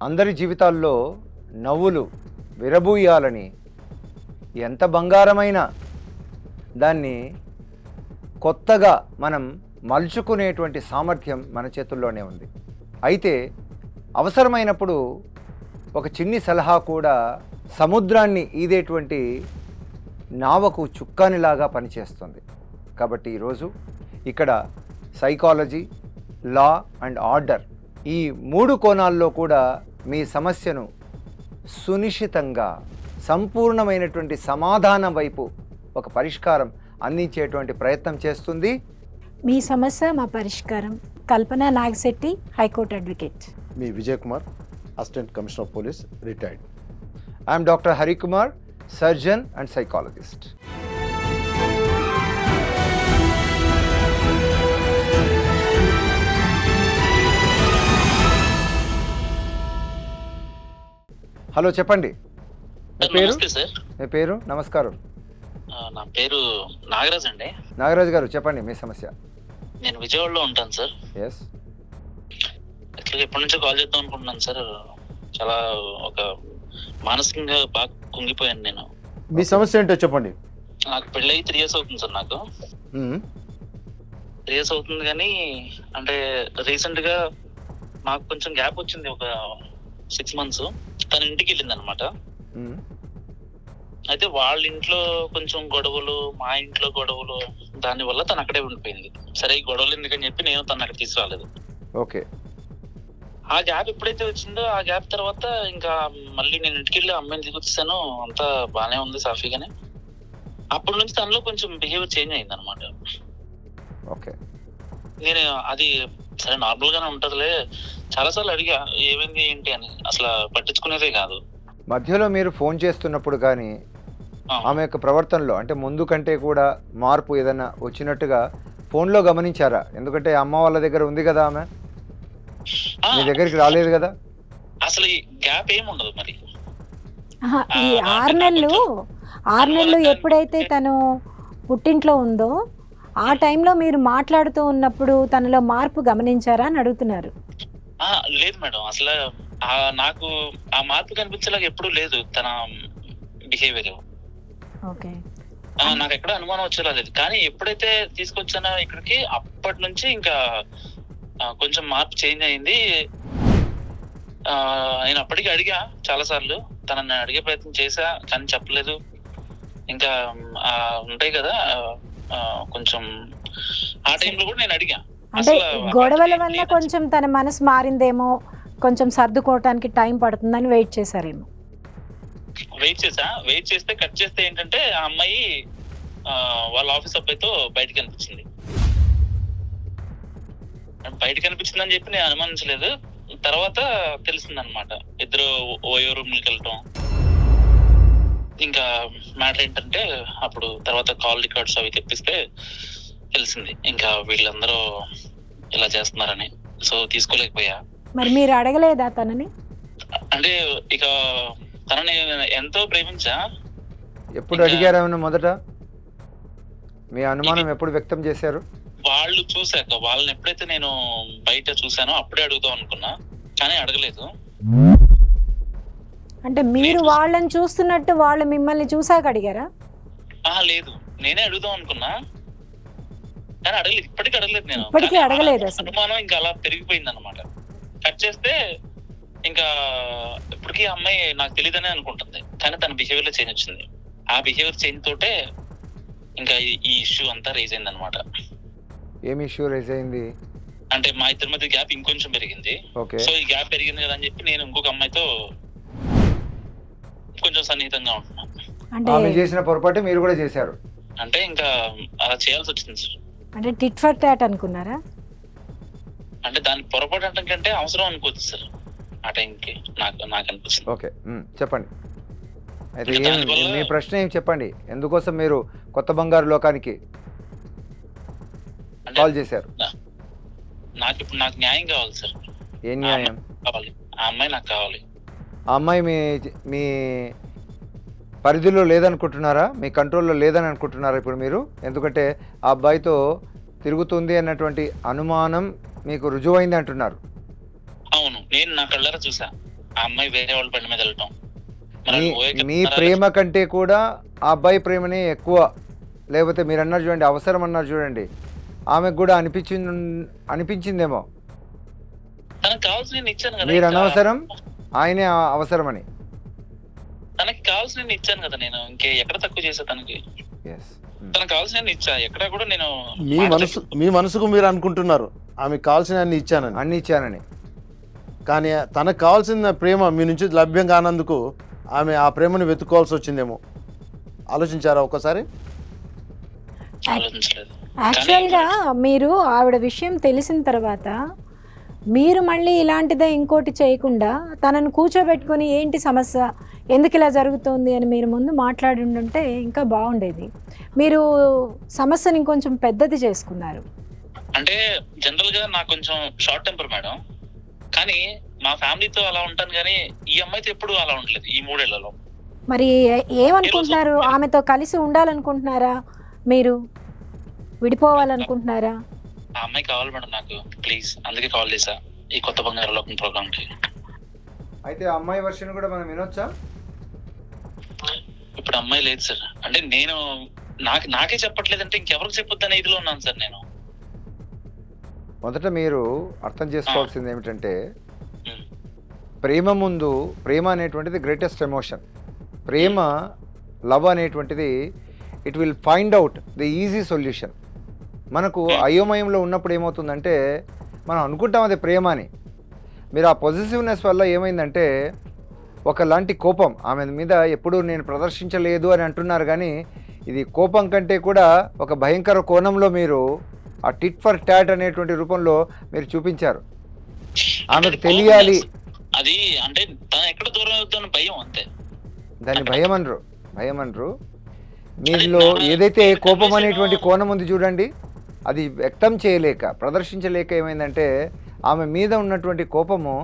అందరి జీవితాల్లో నవ్వులు విరబూయాలని ఎంత బంగారమైన దాన్ని కొత్తగా మనం మలుచుకునేటువంటి సామర్థ్యం మన చేతుల్లోనే ఉంది. అయితే అవసరమైనప్పుడు ఒక చిన్ని సలహా కూడా సముద్రాన్ని ఈదేటువంటి నావకు చుక్కానిలాగా పనిచేస్తుంది. కాబట్టి ఈరోజు ఇక్కడ సైకాలజీ, లా అండ్ ఆర్డర్ ఈ 3 కోణాల్లో కూడా మీ సమస్యను సునిశ్చితంగా సంపూర్ణమైనటువంటి సమాధానం వైపు ఒక పరిష్కారం అందించేటువంటి ప్రయత్నం చేస్తుంది. మీ సమస్య మా పరిష్కారం. Kalpana Nagashetti, high court advocate. మీ Vijay Kumar, assistant commissioner of police, retired. I'm doctor Harikumar, surgeon and psychologist. Hello, చెప్పండి. నమస్తే సార్. మీ పేరు? నమస్కారం. నా పేరు నాగరాజ్ అండి. నాగరాజు గారు, చెప్పండి మీ సమస్య. నేను విజయవాడలో ఉంటాను సార్. ఎస్. యాక్చువల్గా ఎప్పటి నుంచో కాల్ చేద్దాం అనుకుంటున్నాను సార్. చాలా ఒక మానసికంగా బాగా కుంగిపోయాను నేను. మీ సమస్య ఏంటో చెప్పండి. నాకు పెళ్ళి 3 years అవుతుంది సార్. నాకు 3 years అవుతుంది, కానీ అంటే రీసెంట్ గా మాకు కొంచెం గ్యాప్ వచ్చింది, ఒక 6 months. తన ఇంటికి వెళ్ళింది అనమాట. అయితే వాళ్ళ ఇంట్లో కొంచెం గొడవలు, మా ఇంట్లో గొడవలు, దాని వల్ల తను అక్కడే ఉండిపోయింది. సరే, ఈ గొడవలు ఎందుకని చెప్పి నేను తను అక్కడ తీసుకురాలేదు. ఓకే. ఆ గ్యాప్ ఎప్పుడైతే వచ్చిందో, ఆ గ్యాప్ తర్వాత ఇంకా మళ్ళీ నేను ఇంటికి వెళ్ళి అమ్మాయిని తీసుకొచ్చాను. అంతా బానే ఉంది, సాఫీగానే. అప్పటి నుంచి తనలో కొంచెం బిహేవియర్ చేంజ్ అయింది అనమాట. ఓకే. నేను అది సరే నార్మల్ గానే ఉంటదిలే, చాలా సార్లు అడిగా ఏమైంది ఏంటి అని, అసలు పట్టించుకునేదే కాదు. మధ్యలో మీరు ఫోన్ చేస్తున్నప్పుడు కానీ ఆమె యొక్క ప్రవర్తనలో అంటే ముందు కంటే కూడా మార్పు ఏదైనా వచ్చినట్టుగా ఫోన్లో గమనించారా? ఎందుకంటే అమ్మ వాళ్ళ దగ్గర ఉంది కదా, ఆమె మీ దగ్గరికి రాలేదు కదా. అసలు ఈ గ్యాప్ ఏమి ఉండదు మరి. ఈ 6 నెలలు ఎప్పుడైతే తను పుట్టింట్లో ఉందో ఆ టైంలో మీరు మాట్లాడుతూ ఉన్నప్పుడు తనలో మార్పు గమనించారా అని అడుగుతున్నారు. లేదు మేడం, అసలు నాకు ఆ మార్పు కనిపించేలాగా ఎప్పుడూ లేదు తన బిహేవియర్. ఓకే. నాకు ఎక్కడ అనుమానం వచ్చేలా లేదు. కానీ ఎప్పుడైతే తీసుకొచ్చానో ఇక్కడికి, అప్పటి నుంచి ఇంకా కొంచెం మార్పు చేంజ్ అయింది. నేను అప్పటికి అడిగా చాలా సార్లు, తనని అడిగే ప్రయత్నం చేశా, కానీ చెప్పలేదు. ఇంకా ఉంటాయి కదా కొంచెం, ఆ టైంలో కూడా నేను అడిగా. అంటే గొడవల వల్ల కొంచెం తన మనసు మారిందేమో, కొంచెం సర్దుకోవటానికి టైం పడుతుందని వెయిట్ చేశారేమో. వెయిట్ చేస్తే కట్ చేస్తే ఏంటంటే, ఆ అమ్మాయి వాళ్ళ ఆఫీస్ అబ్బాయితో బయటకు కనిపించింది. అని చెప్పి నేను అనుమానించలేదు. తర్వాత తెలిసింది అనమాట, ఇద్దరు ఓయో రూమ్కి వెళ్ళటం. ఇంకా మ్యాటర్ ఏంటంటే, అప్పుడు తర్వాత కాల్ రికార్డ్స్ అవి తెప్పిస్తే తెలిసింది ఇంకా వీళ్ళందరూ ఇలా చేస్తున్నారని. సో తీసుకోలేకపోయా. మరి మీరు అడగలేదా తనని? అంటే ఇక తనని ఎంతో ప్రేమించా. ఎప్పుడు అడిగారేమన్నా? మొదట మీ అనుమానం ఎప్పుడు వ్యక్తం చేశారు? వాళ్ళు చూశాక, వాళ్ళని ఎప్పుడైతే నేను బయట చూసానో అప్పుడే అడుగుదాం అనుకున్నా, కానీ అడగలేదు. అంటే మీరు వాళ్ళని చూస్తున్నట్టు వాళ్ళు మిమ్మల్ని చూసాక అడిగారా? లేదు, నేనే అడుగుదాం అనుకున్నా, కానీ అడగలేదు. ఇప్పటికీ అడగలేదు. నేను అడగలేదు. అనుమానం ఇంకా అలా పెరిగిపోయింది అనమాట. కట్ చేస్తే ఇంకా ఇప్పటికీ ఆ అమ్మాయి నాకు తెలియదనే అనుకుంటుంది, కానీ తన బిహేవియర్ లో చేంజ్ వచ్చింది. ఆ బిహేవియర్ చేంజ్ తోటే ఇంకా ఈ ఇష్యూ అంతా రైజ్ అయింది అనమాట. ఏమి ఇష్యూ రైజ్ అయింది అంటే, మా ఇద్దరి మధ్య గ్యాప్ ఇంకొంచెం పెరిగింది. సో ఈ గ్యాప్ పెరిగింది కదా అని చెప్పి నేను ఇంకొక అమ్మాయితో కొంచెం సన్నిహితంగా ఉంటున్నాను. ఆమె చేసిన పొరపాటు మీరు కూడా చేశారు అంటే ఇంకా అలా చేయాల్సి వచ్చింది సార్. అంటే టిట్ ఫర్ టాట్ అనుకున్నారా? అంటే దాని పొరపాటు అంటే కంటే అవసరం అనుకోవచ్చు సార్ ఆ టైంకి, నాకు అనిపిస్తుంది. ఓకే, చెప్పండి. అయితే మీ ప్రశ్న ఏం చెప్పండి? ఎందుకోసం మీరు కొత్త బంగారు లోకానికి కాల్ చేశారు? నాకు ఇప్పుడు న్యాయం కావాలి సార్. ఏ న్యాయం కావాలి? ఆ అమ్మాయి నాకు కావాలి. ఆ అమ్మాయి మీ పరిధిలో లేదనుకుంటున్నారా? మీ కంట్రోల్లో లేదని అనుకుంటున్నారా ఇప్పుడు మీరు? ఎందుకంటే ఆ అబ్బాయితో తిరుగుతుంది అన్నటువంటి అనుమానం మీకు రుజువైంది అంటున్నారు. అవును, నేను నా కళ్ళారా చూసా. ఆ అమ్మాయి వేరే వాళ్ళ బండి మీద వెళ్ళటం. మరి నీ వాళ్ళు ఓకే నీ చెప్తున్నారా? ప్రేమ కంటే కూడా ఆ అబ్బాయి ప్రేమనే ఎక్కువ, లేకపోతే మీరు అన్నారు చూడండి అవసరం అన్నారు చూడండి, ఆమెకు కూడా అనిపించిందేమో తనకు కావాల్సిన నేను ఇచ్చాను కదా. మీరు ఇంకా అనవసరం ఆయనే అవసరమని. తనకి కావాల్సిన నేను ఇచ్చాను కదా, నేను ఇంకే ఎక్కడ తక్కువ చేసా తనకి. ఎస్. తనకు కావాల్సిన నేను ఇచ్చా, ఎక్కడ కూడా నేను మీ మనసుకు మీరు అనుకుంటున్నారు ఆమెకు కావాల్సిన అన్ని ఇచ్చానని, అన్ని ఇచ్చానని. కానీ తనకు కావాల్సిన ప్రేమ మీ నుంచి లభ్యం కానందుకు ఆమె ఆ ప్రేమను వెతుక్కోవాల్సి వచ్చిందేమో. ఆలోచించారా ఒక్కసారి? ఆలోచించలేదు. యాక్చువల్గా మీరు ఆవిడ విషయం తెలిసిన తర్వాత మీరు మళ్ళీ ఇలాంటిదే ఇంకోటి చేయకుండా తనను కూర్చోబెట్టుకొని ఏంటి సమస్య, ఎందుకు ఇలా జరుగుతుంది అని మీరు ముందు మాట్లాడి ఉంటే ఇంకా బాగుండేది. మీరు సమస్యని ఇంకొంచెం పెద్దది చేసుకున్నారు. అంటే జనరల్ గా నాకు కొంచెం షార్ట్ టెంపర్ మేడం, కానీ మా ఫ్యామిలీతో అలా ఉంటాను, కానీ ఈ అమ్మాయితో ఎప్పుడు అలా ఉండలేదు ఈ 3 ఏళ్లలో. మరి ఏమనుకుంటున్నారు? ఆమెతో కలిసి ఉండాలనుకుంటున్నారా, మీరు విడిపోవాలనుకుంటున్నారా? ఆ అమ్మాయి కావాలి మేడం నాకు, ప్లీజ్. అందుకే కాల్ చేశా ఈ కొత్త బంగారు లోకం ప్రోగ్రామ్ కి. అయితే ఆ అమ్మాయి వర్షన్ కూడా మనం వినొచ్చా? ఇప్పుడు అమ్మాయి లేదు సార్. అంటే నేను నాకే చెప్పట్లేదంటే ఇంకెవరికి చెప్పొద్దనే ఇదిలో ఉన్నాను సార్ నేను. మొదట మీరు అర్థం చేసుకోవాల్సింది ఏమిటంటే, ఉమ్. ప్రేమ ముందు, ప్రేమ అనేటువంటిది గ్రేటెస్ట్ ఎమోషన్. ప్రేమ, లవ్ అనేటువంటిది it will find out the easy solution. మనకు అయోమయంలో ఉన్నప్పుడు ఏమవుతుందంటే మనం అనుకుంటాం అది ప్రేమ అని. మీరు ఆ పొజిటివ్నెస్ వల్ల ఏమైందంటే ఒకలాంటి కోపం ఆమె మీద ఎప్పుడూ నేను ప్రదర్శించలేదు అని అంటున్నారు, కానీ ఇది కోపం కంటే కూడా ఒక భయంకర కోణంలో మీరు ఆ టిట్ ఫర్ టాట్ అనేటువంటి రూపంలో మీరు చూపించారు. ఆమెకు తెలియాలి, అది అంటే తను ఎక్కడ దూరం అవుతాను భయం, అంతే. దాన్ని భయం అనరు. మీలో ఏదైతే కోపం అనేటువంటి కోణం ఉంది చూడండి, అది వ్యక్తం చేయలేక, ప్రదర్శించలేక ఏమైందంటే ఆమె మీద ఉన్నటువంటి కోపము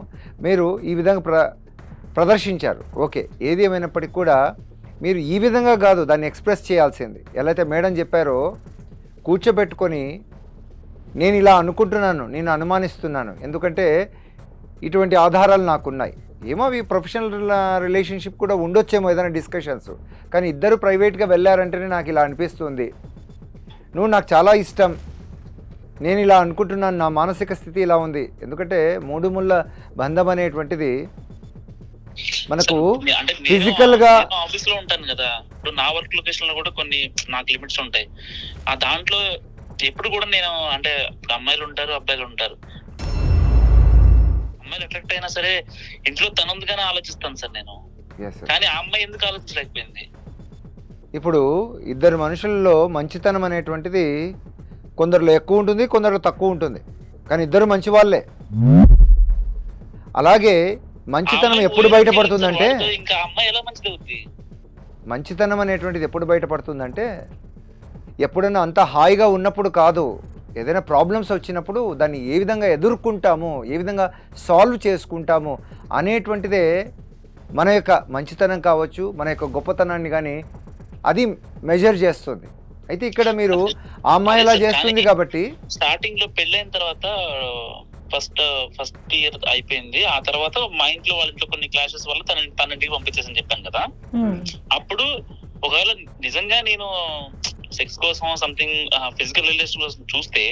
మీరు ఈ విధంగా ప్రదర్శించారు. ఓకే, ఏది ఏమైనప్పటికీ కూడా మీరు ఈ విధంగా కాదు దాన్ని ఎక్స్ప్రెస్ చేయాల్సింది. ఎలా అయితే మేడం చెప్పారో, కూర్చోబెట్టుకొని నేను ఇలా అనుకుంటున్నాను, నేను అనుమానిస్తున్నాను, ఎందుకంటే ఇటువంటి ఆధారాలు నాకున్నాయి. ఏమో అవి ప్రొఫెషనల్ రిలేషన్షిప్ కూడా ఉండొచ్చేమో ఏదైనా డిస్కషన్స్, కానీ ఇద్దరు ప్రైవేట్గా వెళ్ళారంటేనే నాకు ఇలా అనిపిస్తుంది. నువ్వు నాకు చాలా ఇష్టం, నేను ఇలా అనుకుంటున్నాను, నా మానసిక స్థితి ఇలా ఉంది. ఎందుకంటే 3 ముళ్ళ బంధం అనేటువంటిది మనకు అంటే ఫిజికల్గా ఆఫీస్ లో ఉంటాను కదా, ఇప్పుడు నా వర్క్ లొకేషన్ లో కూడా కొన్ని నాకు లిమిట్స్ ఉంటాయి. ఆ దాంట్లో ఎప్పుడు కూడా నేను అంటే అమ్మాయిలు ఉంటారు, అబ్బాయిలు ఉంటారు. అమ్మాయిలు ఎఫెక్ట్ అయినా సరే ఇంట్లో తనందుగానే ఆలోచిస్తాను సార్ నేను, కానీ ఆ అమ్మాయి ఎందుకు ఆలోచించలేకపోయింది? ఇప్పుడు ఇద్దరు మనుషుల్లో మంచితనం అనేటువంటిది కొందరిలో ఎక్కువ ఉంటుంది, కొందరిలో తక్కువ ఉంటుంది, కానీ ఇద్దరు మంచి వాళ్ళే. అలాగే మంచితనం ఎప్పుడు బయటపడుతుందంటే, ఇంకా అమ్మాయి ఎలా మంచిది అవుతుంది? మంచితనం అనేటువంటిది ఎప్పుడు బయటపడుతుందంటే ఎప్పుడైనా అంత హాయిగా ఉన్నప్పుడు కాదు, ఏదైనా ప్రాబ్లమ్స్ వచ్చినప్పుడు దాన్ని ఏ విధంగా ఎదుర్కొంటాము, ఏ విధంగా సాల్వ్ చేసుకుంటాము అనేటువంటిదే మన యొక్క మంచితనం కావచ్చు, మన యొక్క గొప్పతనాన్ని కానీ అది మెజర్ చేస్తుంది. అయితే ఇక్కడ మీరు ఆ అమ్మాయి ఇలా చేస్తుంది కాబట్టి స్టార్టింగ్ లో పెళ్ళైన తర్వాత ఫస్ట్ ఇయర్ అయిపోయింది. ఆ తర్వాత మా ఇంట్లో వాళ్ళ ఇంట్లో కొన్ని క్లాషెస్ వల్ల తన ఇంటికి పంపించేసని చెప్పాను కదా. అప్పుడు ఒకవేళ నిజంగా నేను సెక్స్ కోసం సంథింగ్ ఫిజికల్ రిలేషన్ కోసం చూస్తే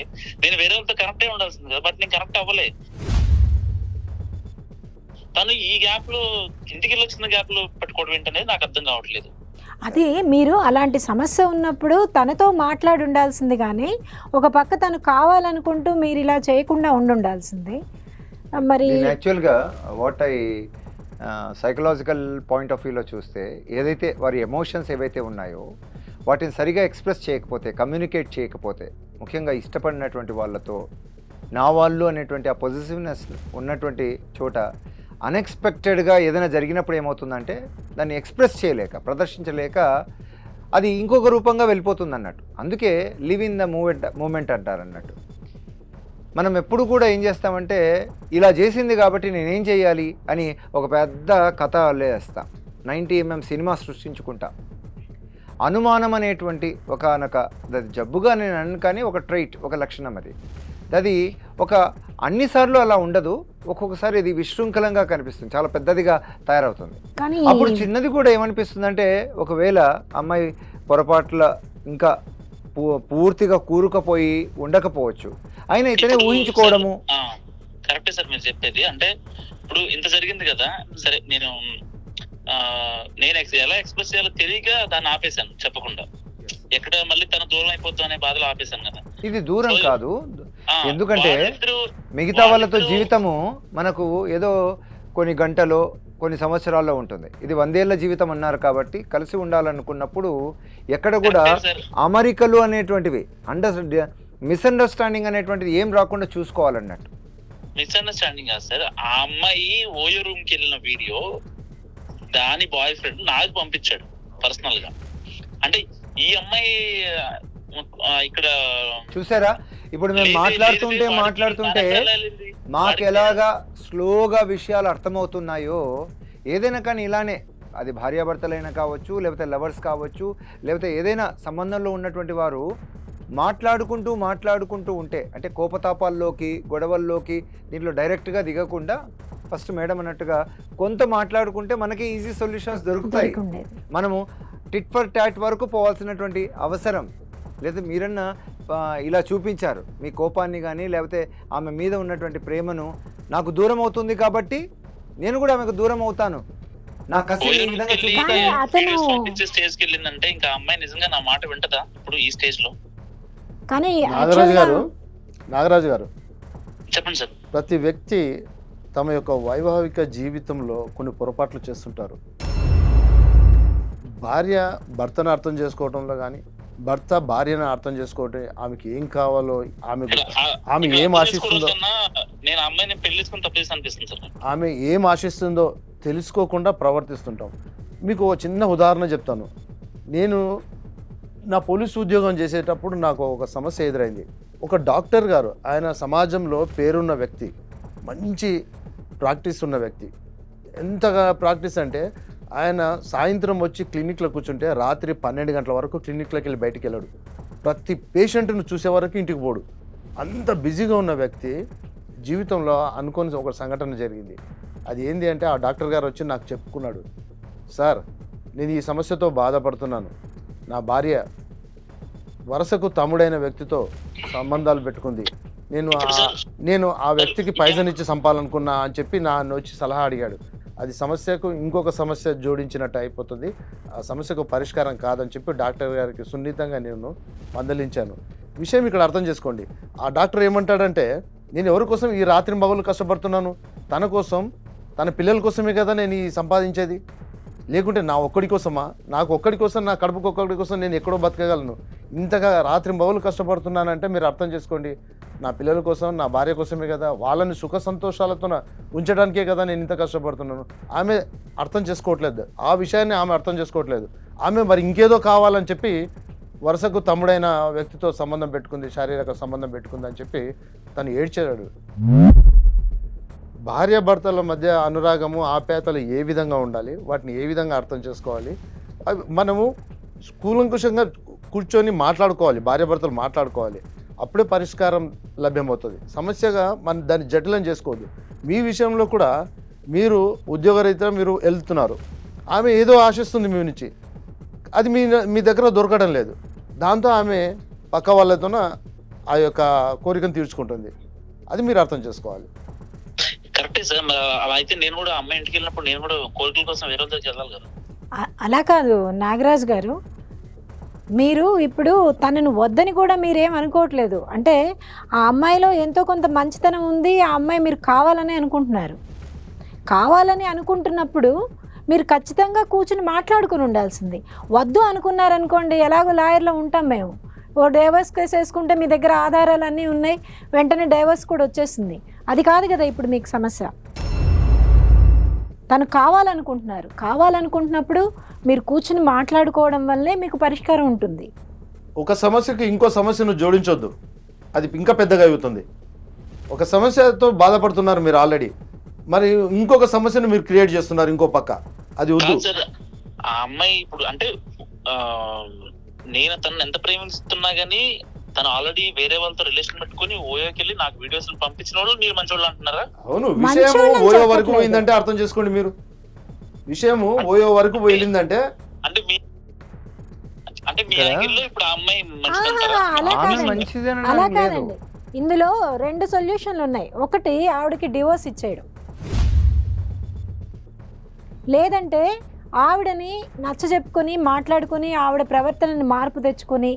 నేను వేరే వాళ్ళతో కనెక్ట్ అయి ఉండాల్సింది కదా, బట్ నేను కనెక్ట్ అవ్వలే. తను ఈ గ్యాప్ లో ఇంటికి వచ్చిన గ్యాప్ లో పెట్టుకోవడం ఏంటనేది నాకు అర్థం కావట్లేదు. అది మీరు అలాంటి సమస్య ఉన్నప్పుడు తనతో మాట్లాడి ఉండాల్సింది, కానీ ఒక పక్క తను కావాలనుకుంటూ మీరు ఇలా చేయకుండా ఉండాల్సింది. మరి యాక్చువల్గా what I psychological point of వ్యూలో చూస్తే ఏదైతే వారి ఎమోషన్స్ ఏవైతే ఉన్నాయో వాటిని సరిగా ఎక్స్ప్రెస్ చేయకపోతే, కమ్యూనికేట్ చేయకపోతే, ముఖ్యంగా ఇష్టపడినటువంటి వాళ్ళతో నా వాళ్ళు అనేటువంటి ఆ పొజిటివ్నెస్ ఉన్నటువంటి చోట అన్ఎక్స్పెక్టెడ్గా ఏదైనా జరిగినప్పుడు ఏమవుతుందంటే దాన్ని ఎక్స్ప్రెస్ చేయలేక, ప్రదర్శించలేక అది ఇంకొక రూపంగా వెళ్ళిపోతుంది అన్నట్టు. అందుకే లివ్ ఇన్ ద మూమెంట్ అంటారు అన్నట్టు. మనం ఎప్పుడు కూడా ఏం చేస్తామంటే ఇలా చేసింది కాబట్టి నేనేం చేయాలి అని ఒక పెద్ద కథ అల్లేస్తాం, 90mm సినిమా సృష్టించుకుంటా. అనుమానం అనేటువంటి ఒకనొక జబ్బుగా నేను అను, కానీ ఒక ట్రైట్, ఒక లక్షణం అది ఒక అన్నిసార్లు అలా ఉండదు, ఒక్కొక్కసారి ఇది విశృంఖలంగా కనిపిస్తుంది, చాలా పెద్దదిగా తయారవుతుంది. కానీ అప్పుడు చిన్నది కూడా ఏమనిపిస్తుంది అంటే ఒకవేళ అమ్మాయి పొరపాట్ల ఇంకా పూర్తిగా కూరుకుపోయి ఉండకపోవచ్చు, అయినా ఇతనే ఊహించుకోవడము. కరెక్టే సార్ మీరు చెప్పేది. అంటే ఇప్పుడు ఇంత జరిగింది కదా, సరే నేను ఎలా ఎక్స్ప్రెస్ చేయాలో తెలియక దాన్ని ఆపేశాను చెప్పకుండా. ఎక్కడ మళ్ళీ తన దూరం అయిపోతాం అనే బాధలు ఆపేశాను కదా. ఇది దూరం కాదు, ఎందుకంటే మిగతా వాళ్ళతో జీవితము మనకు ఏదో కొన్ని గంటలో కొన్ని సంవత్సరాల్లో ఉంటుంది, ఇది 100 ఏళ్ల జీవితం అన్నారు కాబట్టి కలిసి ఉండాలనుకున్నప్పుడు ఎక్కడ కూడా అమరికలు అనేటువంటివి మిస్అండర్స్టాండింగ్ అనేటువంటిది ఏం రాకుండా చూసుకోవాలన్నట్టు. మిస్అండర్స్టాండింగ్ కాదు సార్, ఆ అమ్మాయి ఓయో రూమ్ కి వెళ్ళిన వీడియో దాని బాయ్ ఫ్రెండ్ నాకు పంపించాడు పర్సనల్ గా. అంటే ఈ అమ్మాయి ఇక్కడ చూసారా, ఇప్పుడు మేము మాట్లాడుతుంటే మాకు ఎలాగా స్లోగా విషయాలు అర్థమవుతున్నాయో, ఏదైనా కానీ ఇలానే అది భార్యాభర్తలైనా కావచ్చు, లేకపోతే లవర్స్ కావచ్చు, లేకపోతే ఏదైనా సంబంధంలో ఉన్నటువంటి వారు మాట్లాడుకుంటూ ఉంటే, అంటే కోపతాపాల్లోకి గొడవల్లోకి దీంట్లో డైరెక్ట్గా దిగకుండా ఫస్ట్ మేడం అన్నట్టుగా కొంత మాట్లాడుకుంటే మనకి ఈజీ సొల్యూషన్స్ దొరుకుతాయి. మనము టిట్ ఫర్ టాట్ వరకు పోవాల్సినటువంటి అవసరం లేదా. మీరన్నా ఇలా చూపించారు మీ కోపాన్ని కానీ, లేకపోతే ఆమె మీద ఉన్నటువంటి ప్రేమను, నాకు దూరం అవుతుంది కాబట్టి నేను కూడా ఆమెకు దూరం అవుతాను, నాకు అసలు ఈ విధంగా పంపించే స్టేజ్ కి వెళ్ళిందంటే ఇంకా అమ్మాయి నిజంగా నా మాట వింటదా ఇప్పుడు ఈ స్టేజ్ లో? కానీ నాగరాజు గారు చెప్పండి సార్. ప్రతి వ్యక్తి తమ యొక్క వైవాహిక జీవితంలో కొన్ని పొరపాట్లు చేస్తుంటారు. భార్య భర్తను అర్థం చేసుకోవడంలో కానీ, భర్త భార్యను అర్థం చేసుకోవటం, ఆమెకి ఏం కావాలో, ఆమె ఏం ఆశిస్తుందో, నేను అమ్మాయిని పెళ్లిసుకుని తప్పేసి అనిపిస్తుంది సార్. ఆమె ఏం ఆశిస్తుందో తెలుసుకోకుండా ప్రవర్తిస్తుంటాం. మీకు ఒక చిన్న ఉదాహరణ చెప్తాను. నేను నా పోలీసు ఉద్యోగం చేసేటప్పుడు నాకు ఒక సమస్య ఎదురైంది. ఒక డాక్టర్ గారు, ఆయన సమాజంలో పేరున్న వ్యక్తి, మంచి ప్రాక్టీస్ ఉన్న వ్యక్తి. ఎంతగా ప్రాక్టీస్ అంటే ఆయన సాయంత్రం వచ్చి క్లినిక్లో కూర్చుంటే రాత్రి 12 గంటల వరకు క్లినిక్లోకి వెళ్ళి బయటికి వెళ్ళాడు. ప్రతి పేషెంట్ను చూసే వరకు ఇంటికి పోడు. అంత బిజీగా ఉన్న వ్యక్తి జీవితంలో అనుకోని ఒక సంఘటన జరిగింది. అది ఏంటి అంటే, ఆ డాక్టర్ గారు వచ్చి నాకు చెప్పుకున్నాడు, సార్ నేను ఈ సమస్యతో బాధపడుతున్నాను, నా భార్య వరుసకు తమ్ముడైన వ్యక్తితో సంబంధాలు పెట్టుకుంది, నేను ఆ వ్యక్తికి పైసలు ఇచ్చి చంపాలనుకున్నా అని చెప్పి నన్ను వచ్చి సలహా అడిగాడు. అది సమస్యకు ఇంకొక సమస్య జోడించినట్టు అయిపోతుంది, ఆ సమస్యకు పరిష్కారం కాదని చెప్పి డాక్టర్ గారికి సున్నితంగా నేను మందలించాను. విషయం ఇక్కడ అర్థం చేసుకోండి. ఆ డాక్టర్ ఏమంటాడంటే, నేను ఎవరి కోసం ఈ రాత్రి మగలు కష్టపడుతున్నాను, తన కోసం, తన పిల్లల కోసమే కదా నేను ఈ సంపాదించేది, లేకుంటే నా ఒక్కడి కోసమా, నాకు ఒక్కడి కోసం, నా కడుపుకు ఒక్కడి కోసం నేను ఎక్కడో బతకగలను, ఇంతగా రాత్రి మగలు కష్టపడుతున్నానంటే మీరు అర్థం చేసుకోండి, నా పిల్లల కోసం, నా భార్య కోసమే కదా, వాళ్ళని సుఖ సంతోషాలతో ఉంచడానికే కదా నేను ఇంత కష్టపడుతున్నాను. ఆమె అర్థం చేసుకోవట్లేదు, ఆ విషయాన్ని ఆమె అర్థం చేసుకోవట్లేదు. ఆమె మరి ఇంకేదో కావాలని చెప్పి వరుసకు తమ్ముడైన వ్యక్తితో సంబంధం పెట్టుకుంది, శారీరక సంబంధం పెట్టుకుంది అని చెప్పి తను ఏడ్చాడు. భార్యాభర్తల మధ్య అనురాగము, ఆప్యాయతలు ఏ విధంగా ఉండాలి, వాటిని ఏ విధంగా అర్థం చేసుకోవాలి, మనము కూలంకుషంగా కూర్చొని మాట్లాడుకోవాలి, భార్యాభర్తలు మాట్లాడుకోవాలి. అప్పుడే పరిష్కారం లభ్యమవుతుంది. సమస్యగా మనం దాన్ని జటిలం చేసుకోవద్దు. మీ విషయంలో కూడా మీరు ఉద్యోగరీత్యా మీరు వెళ్తున్నారు, ఆమె ఏదో ఆశిస్తుంది మీ నుంచి, అది మీ దగ్గర దొరకడం లేదు, దాంతో ఆమె పక్క వాళ్ళతోన ఆ యొక్క కోరికను తీర్చుకుంటుంది. అది మీరు అర్థం చేసుకోవాలి. కరెక్టే సార్. అలా అయితే నేను కూడా అమ్మాయి ఇంటికి వెళ్ళినప్పుడు నేను కూడా కోరికల కోసం వేరే దగ్గరికి వెళ్ళాలి కదా. అలా కాదు నాగరాజు గారు, మీరు ఇప్పుడు తనను వద్దని కూడా మీరేం అనుకోవట్లేదు. అంటే ఆ అమ్మాయిలో ఎంతో కొంత మంచితనం ఉంది, ఆ అమ్మాయి మీరు కావాలని అనుకుంటున్నారు. కావాలని అనుకుంటున్నప్పుడు మీరు ఖచ్చితంగా కూర్చుని మాట్లాడుకుని ఉండాల్సింది. వద్దు అనుకున్నారనుకోండి, ఎలాగో లాయర్లో ఉంటాం మేము, ఓ డైవర్స్ కేసు వేసుకుంటే మీ దగ్గర ఆధారాలు అన్నీ ఉన్నాయి, వెంటనే డైవర్స్ కూడా వచ్చేస్తుంది. అది కాదు కదా ఇప్పుడు మీకు సమస్య. తను కావాలనుకుంటున్నప్పుడు మీరు కూర్చుని మాట్లాడుకోవడం వల్లే మీకు పరిష్కారం ఉంటుంది. ఒక సమస్యకి ఇంకో సమస్యను జోడించొద్దు, అది ఇంకా పెద్దగా అవుతుంది. ఒక సమస్యతో బాధపడుతున్నారు మీరు ఆల్రెడీ, మరి ఇంకొక సమస్యను మీరు క్రియేట్ చేస్తున్నారు ఇంకో పక్క, అది వద్దు. ఆ అమ్మాయి ఇప్పుడు అంటే నేను తనను ఎంత ప్రేమిస్తున్నా గానీ తను ఆల్రెడీ వేరే వాళ్ళతో రిలేషన్ పెట్టుకుని ఓయోకి వెళ్ళి నాకు వీడియోస్ పంపించిన వాళ్ళు మీరు మంచోళ్ళు అంటున్నారా? అవును, మంచోళ్ళని విషయము ఓయో వరకు చెప్పట్లేదు. పోయిందంటే అర్థం చేసుకోండి మీరు. విషయము ఓయో వరకు పోయిందంటే అంటే మీ ఇక్కడ యాంగిల్లో ఇప్పుడు ఆ అమ్మాయి ఆహా, మంచిదంటారా? అలా ఆమె కాదండి, మంచిదేనడం అలా లేదు. కాదండి. ఇందులో 2 సొల్యూషన్లు ఉన్నాయి. ఒకటి ఆవిడకి డివోర్స్ ఇచ్చేయడం, లేదంటే ఆవిడని నచ్చజెప్పుకొని మాట్లాడుకొని ఆవిడ ప్రవర్తనని మార్పు తెచ్చుకొని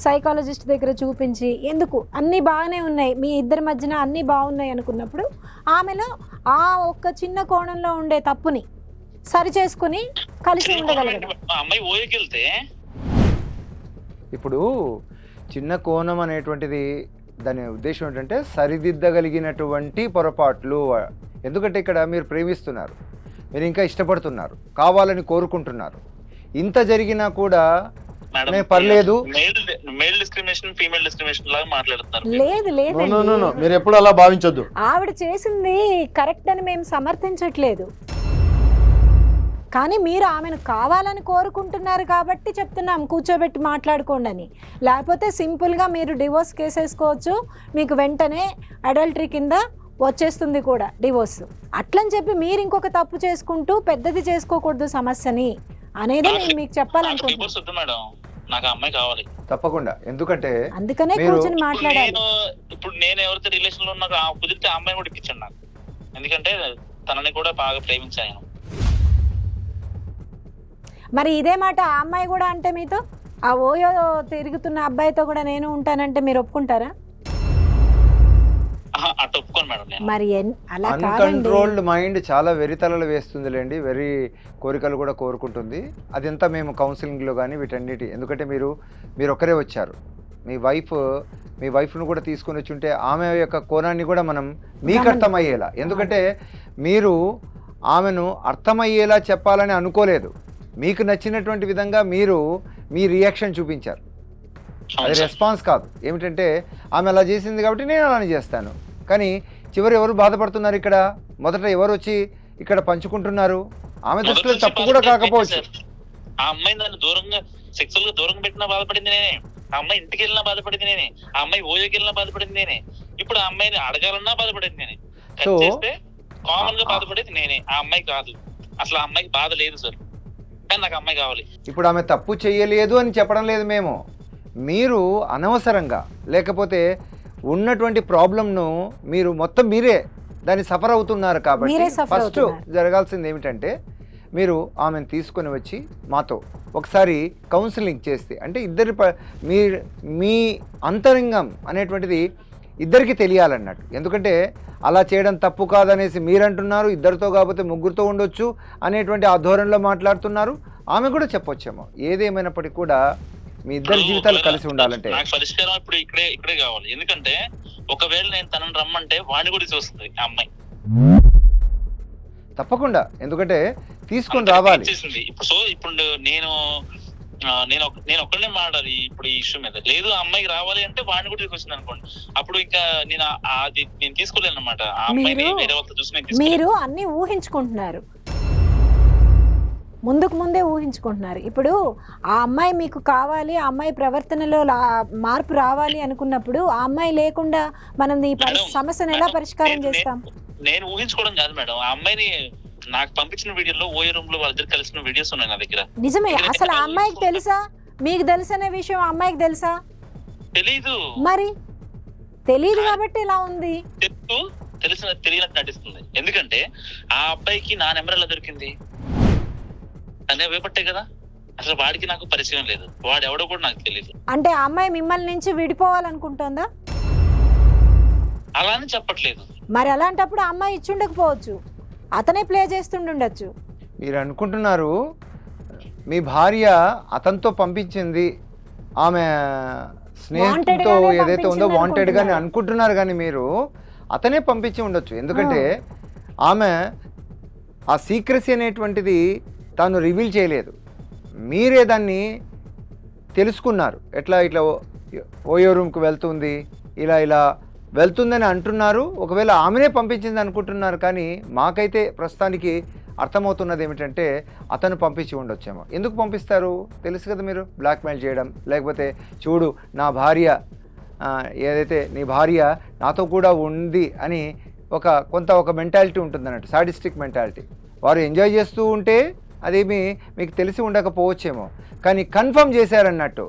సైకాలజిస్ట్ దగ్గర చూపించి, ఎందుకు అన్నీ బాగానే ఉన్నాయి మీ ఇద్దరి మధ్యన అన్నీ బాగున్నాయి అనుకున్నప్పుడు ఆమెలో ఆ ఒక్క చిన్న కోణంలో ఉండే తప్పుని సరి చేసుకుని కలిసి ఉండగలగడం. ఆ అమ్మాయి ఓయోకి వెళ్తే ఇప్పుడు చిన్న కోణం అనేటువంటిది దాని ఉద్దేశం ఏంటంటే సరిదిద్దగలిగినటువంటి పొరపాట్లు. ఎందుకంటే ఇక్కడ మీరు ప్రేమిస్తున్నారు, మీరు ఇంకా ఇష్టపడుతున్నారు, కావాలని కోరుకుంటున్నారు. ఇంత జరిగినా కూడా నేను పర్లేదు మేల్ డిస్క్రిమినేషన్ ఫీమేల్ డిస్క్రిమినేషన్ లాగా మాట్లాడుతున్నారు. లేదు లేదండి, మీరు ఎప్పుడు అలా భావించొద్దు. ఆవిడ చేసింది కరెక్ట్ అని మేము సమర్థించట్లేదు, కానీ మీరు ఆమెను కావాలని కోరుకుంటున్నారు కాబట్టి చెప్తున్నాం కూర్చోబెట్టి మాట్లాడుకోండి అని. లేకపోతే సింపుల్గా మీరు డివోర్స్ కేసు వేసుకోవచ్చు, మీకు వెంటనే అడల్టరీ కింద వచ్చేస్తుంది కూడా డివోర్స్. అట్లని చెప్పి మీరు ఇంకొక తప్పు చేసుకుంటూ పెద్దది చేసుకోకూడదు సమస్యని అనేది నేను మీకు చెప్పాలనుకుంటున్నాను. డివోర్స్ వద్దు మేడం, నాకు ఆ అమ్మాయి కావాలి తప్పకుండా. ఎందుకంటే అందుకనే మీరు- కూర్చొని మాట్లాడాలి. ఇప్పుడు నేను ఎవరితో రిలేషన్ లో ఉన్నా కుదిరితే ఆ అమ్మాయిని కూడా ఇప్పించండి నాకు, ఎందుకంటే తనని కూడా బాగా ప్రేమించాను. మరి ఇదే మాట ఆ అమ్మాయి కూడా అంటే మీతో, ఆ ఓయో తిరుగుతున్న అబ్బాయితో కూడా నేను ఉంటానంటే మీరు ఒప్పుకుంటారా? అటు ఒప్పుకోను మేడం నేను. మరి అలా కాదండి. అన్కంట్రోల్డ్ మైండ్ చాలా వెరితలలు వేస్తుందిలేండి, వెరీ కోరికలు కూడా కోరుకుంటుంది. అదంతా మేము కౌన్సిలింగ్లో కానీ వీటన్నిటి, ఎందుకంటే మీరు ఒక్కరే వచ్చారు, మీ వైఫ్ను కూడా తీసుకొని వచ్చి ఉంటే ఆమె యొక్క కోణాన్ని కూడా మనం మీకు అర్థమయ్యేలా, ఎందుకంటే మీరు ఆమెను అర్థమయ్యేలా చెప్పాలని అనుకోలేదు, మీకు నచ్చినటువంటి విధంగా మీరు మీ రియాక్షన్ చూపించారు. అది రెస్పాన్స్ కాదు. ఏమిటంటే ఆమె అలా చేసింది కాబట్టి నేను అలానే చేస్తాను. కానీ చివరి ఎవరు బాధపడుతున్నారు ఇక్కడ? మొదట ఎవరు వచ్చి ఇక్కడ పంచుకుంటున్నారు? ఆమె దృష్టిలో తప్పు కూడా కాకపోవచ్చు. ఆ అమ్మాయి దాన్ని దూరంగా సెక్సువల్ గా దూరంగా పెట్టినా బాధపడింది నేనే, ఆ అమ్మాయి ఇంటికి వెళ్ళినా బాధపడింది నేనే, ఆ అమ్మాయి ఓయోకి వెళ్ళినా బాధపడింది నేనే, ఇప్పుడు ఆ అమ్మాయిని అడగాలన్నా బాధపడింది నేనే. చేస్తే కామన్ గా బాధపడేది నేనే, ఆ అమ్మాయి కాదు. అసలు ఆ అమ్మాయికి బాధ లేదు సార్, కానీ నాకు అమ్మాయి కావాలి. ఇప్పుడు ఆమె తప్పు చేయలేదు అని చెప్పడం లేదు మేము, మీరు అనవసరంగా లేకపోతే ఉన్నటువంటి ప్రాబ్లంను మీరు మొత్తం మీరే దాన్ని సఫర్ అవుతున్నారు. కాబట్టి ఫస్ట్ జరగాల్సింది ఏమిటంటే మీరు ఆమెను తీసుకొని వచ్చి మాతో ఒకసారి కౌన్సిలింగ్ చేస్తే, అంటే ఇద్దరి మీ అంతరంగం అనేటువంటిది ఇద్దరికి తెలియాలన్నట్టు. ఎందుకంటే అలా చేయడం తప్పు కాదనేసి మీరంటున్నారు, ఇద్దరితో కాకపోతే ముగ్గురితో ఉండొచ్చు అనేటువంటి ఆ ధోరణిలో మాట్లాడుతున్నారు. ఆమె కూడా చెప్పొచ్చేమో. ఏదేమైనప్పటికీ కూడా మీ ఇద్దరి జీవితాలు కలిసి ఉండాలంటే నాకు పరిష్కారం ఇప్పుడు ఇక్కడే కావాలి. ఎందుకంటే ఒకవేళ నేను తనని రమ్మంటే వాడిని కూడా చూస్తుంది ఆ అమ్మాయి తప్పకుండా, ఎందుకంటే తీసుకొని రావాలి. సో ఇప్పుడు నేను ఒక్కడనే మాట్లాడాలి ఇప్పుడు ఈ ఇష్యూ మీద. లేదు ఆ అమ్మాయికి రావాలి అంటే వాడిని కూడా తీసుకొచ్చింది అనుకోండి, అప్పుడు ఇంకా నేను తీసుకోలేను అనమాట. ఆ అమ్మాయిని వేరే వాళ్ళతో చూసి మీరు అన్ని ఊహించుకుంటున్నారు, ముందే ఊహించుకుంటున్నారు. ఇప్పుడు ఆ అమ్మాయి మీకు కావాలి, ఆ అమ్మాయి ప్రవర్తనలో మార్పు రావాలి అనుకున్నప్పుడు ఆ అమ్మాయి లేకుండా మనం ఈ సమస్యను ఎలా పరిష్కారం చేస్తాం? నేను ఊహించుకోవడం కాదు మేడం, ఆ అమ్మాయిని నాకు పంపించిన వీడియోలో ఓయో రూమ్ లో వాళ్ళిద్దరు కలిసిన వీడియోస్ ఉన్నాయి నా దగ్గర. నిజమే. అసలు ఆ అమ్మాయికి తెలుసా? మీకు తెలుసనే విషయం ఆ అమ్మాయికి తెలుసా? తెలీదు. మరి తెలీదు కాబట్టి ఇలా ఉంది. తెలియనట్టు నటిస్తుంది. ఎందుకంటే ఆ అబ్బాయికి నా నెంబర్ ఎలా దొరికింది? తనే వేపట్టే కదా. అసలు వాడికి నాకు పరిచయం లేదు, వాడు ఎవడో కూడా నాకు తెలియదు. అంటే ఆ అమ్మాయి మిమ్మల్ని నుంచి విడిపోవాలనుకుంటుందా? అలా అని చెప్పట్లేదు. మరి అలాంటప్పుడు ఆ అమ్మాయి ఇచ్చుండకపోవచ్చు, అతనే ప్లే చేస్తుండొచ్చు. మీరు అనుకుంటున్నారు మీ భార్య అతనితో పంపించింది, ఆమె స్నేహితులతో ఏదైతే ఉందో వాంటెడ్ గాని అనుకుంటున్నారు, కానీ మీరు అతనే పంపించి ఉండొచ్చు. ఎందుకంటే ఆమె ఆ సీక్రెసీ అనేటువంటిది తాను రివీల్ చేయలేదు, మీరే దాన్ని తెలుసుకున్నారు. ఇట్లా ఓయో రూమ్కి వెళ్తుంది, ఇలా వెళ్తుందని అంటున్నారు. ఒకవేళ ఆమెనే పంపించింది అనుకుంటున్నారు, కానీ మాకైతే ప్రస్తుతానికి అర్థమవుతున్నది ఏమిటంటే అతను పంపించి ఉండొచ్చేమో. ఎందుకు పంపిస్తారు తెలుసు కదా మీరు, బ్లాక్మెయిల్ చేయడం, లేకపోతే చూడు నా భార్య ఏదైతే నీ భార్య నాతో కూడా ఉంది అని ఒక మెంటాలిటీ ఉంటుంది అన్నట్టు, సాడిస్టిక్ మెంటాలిటీ. వారు ఎంజాయ్ చేస్తూ ఉంటే అదేమి మీకు తెలిసి ఉండకపోవచ్చేమో, కానీ కన్ఫర్మ్ చేశారన్నట్టు.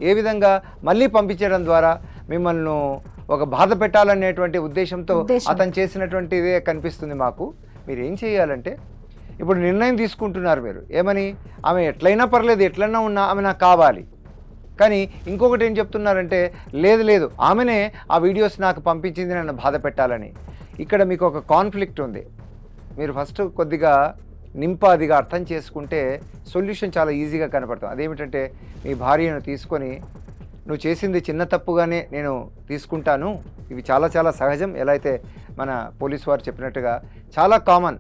ఏ విధంగా మళ్ళీ పంపించడం ద్వారా మిమ్మల్ని ఒక బాధ పెట్టాలనేటువంటి ఉద్దేశంతో అతను చేసినటువంటిదే కనిపిస్తుంది మాకు. మీరు ఏం చేయాలంటే ఇప్పుడు నిర్ణయం తీసుకుంటున్నారు మీరు, ఏమని ఆమె ఎట్లయినా పర్లేదు, ఎట్లయినా ఉన్నా ఆమె నాకు కావాలి. కానీ ఇంకొకటి ఏం చెప్తున్నారంటే లేదు ఆమెనే ఆ వీడియోస్ నాకు పంపించింది నన్ను బాధ పెట్టాలని. ఇక్కడ మీకు ఒక కాన్ఫ్లిక్ట్ ఉంది. మీరు ఫస్ట్ కొద్దిగా నింపాదిగా అర్థం చేసుకుంటే సొల్యూషన్ చాలా ఈజీగా కనపడుతుంది. అదేమిటంటే మీ భార్యను తీసుకొని నువ్వు చేసింది చిన్న తప్పుగానే నేను తీసుకుంటాను, ఇవి చాలా చాలా సహజం. ఎలా అయితే మన పోలీసు వారు చెప్పినట్టుగా చాలా కామన్.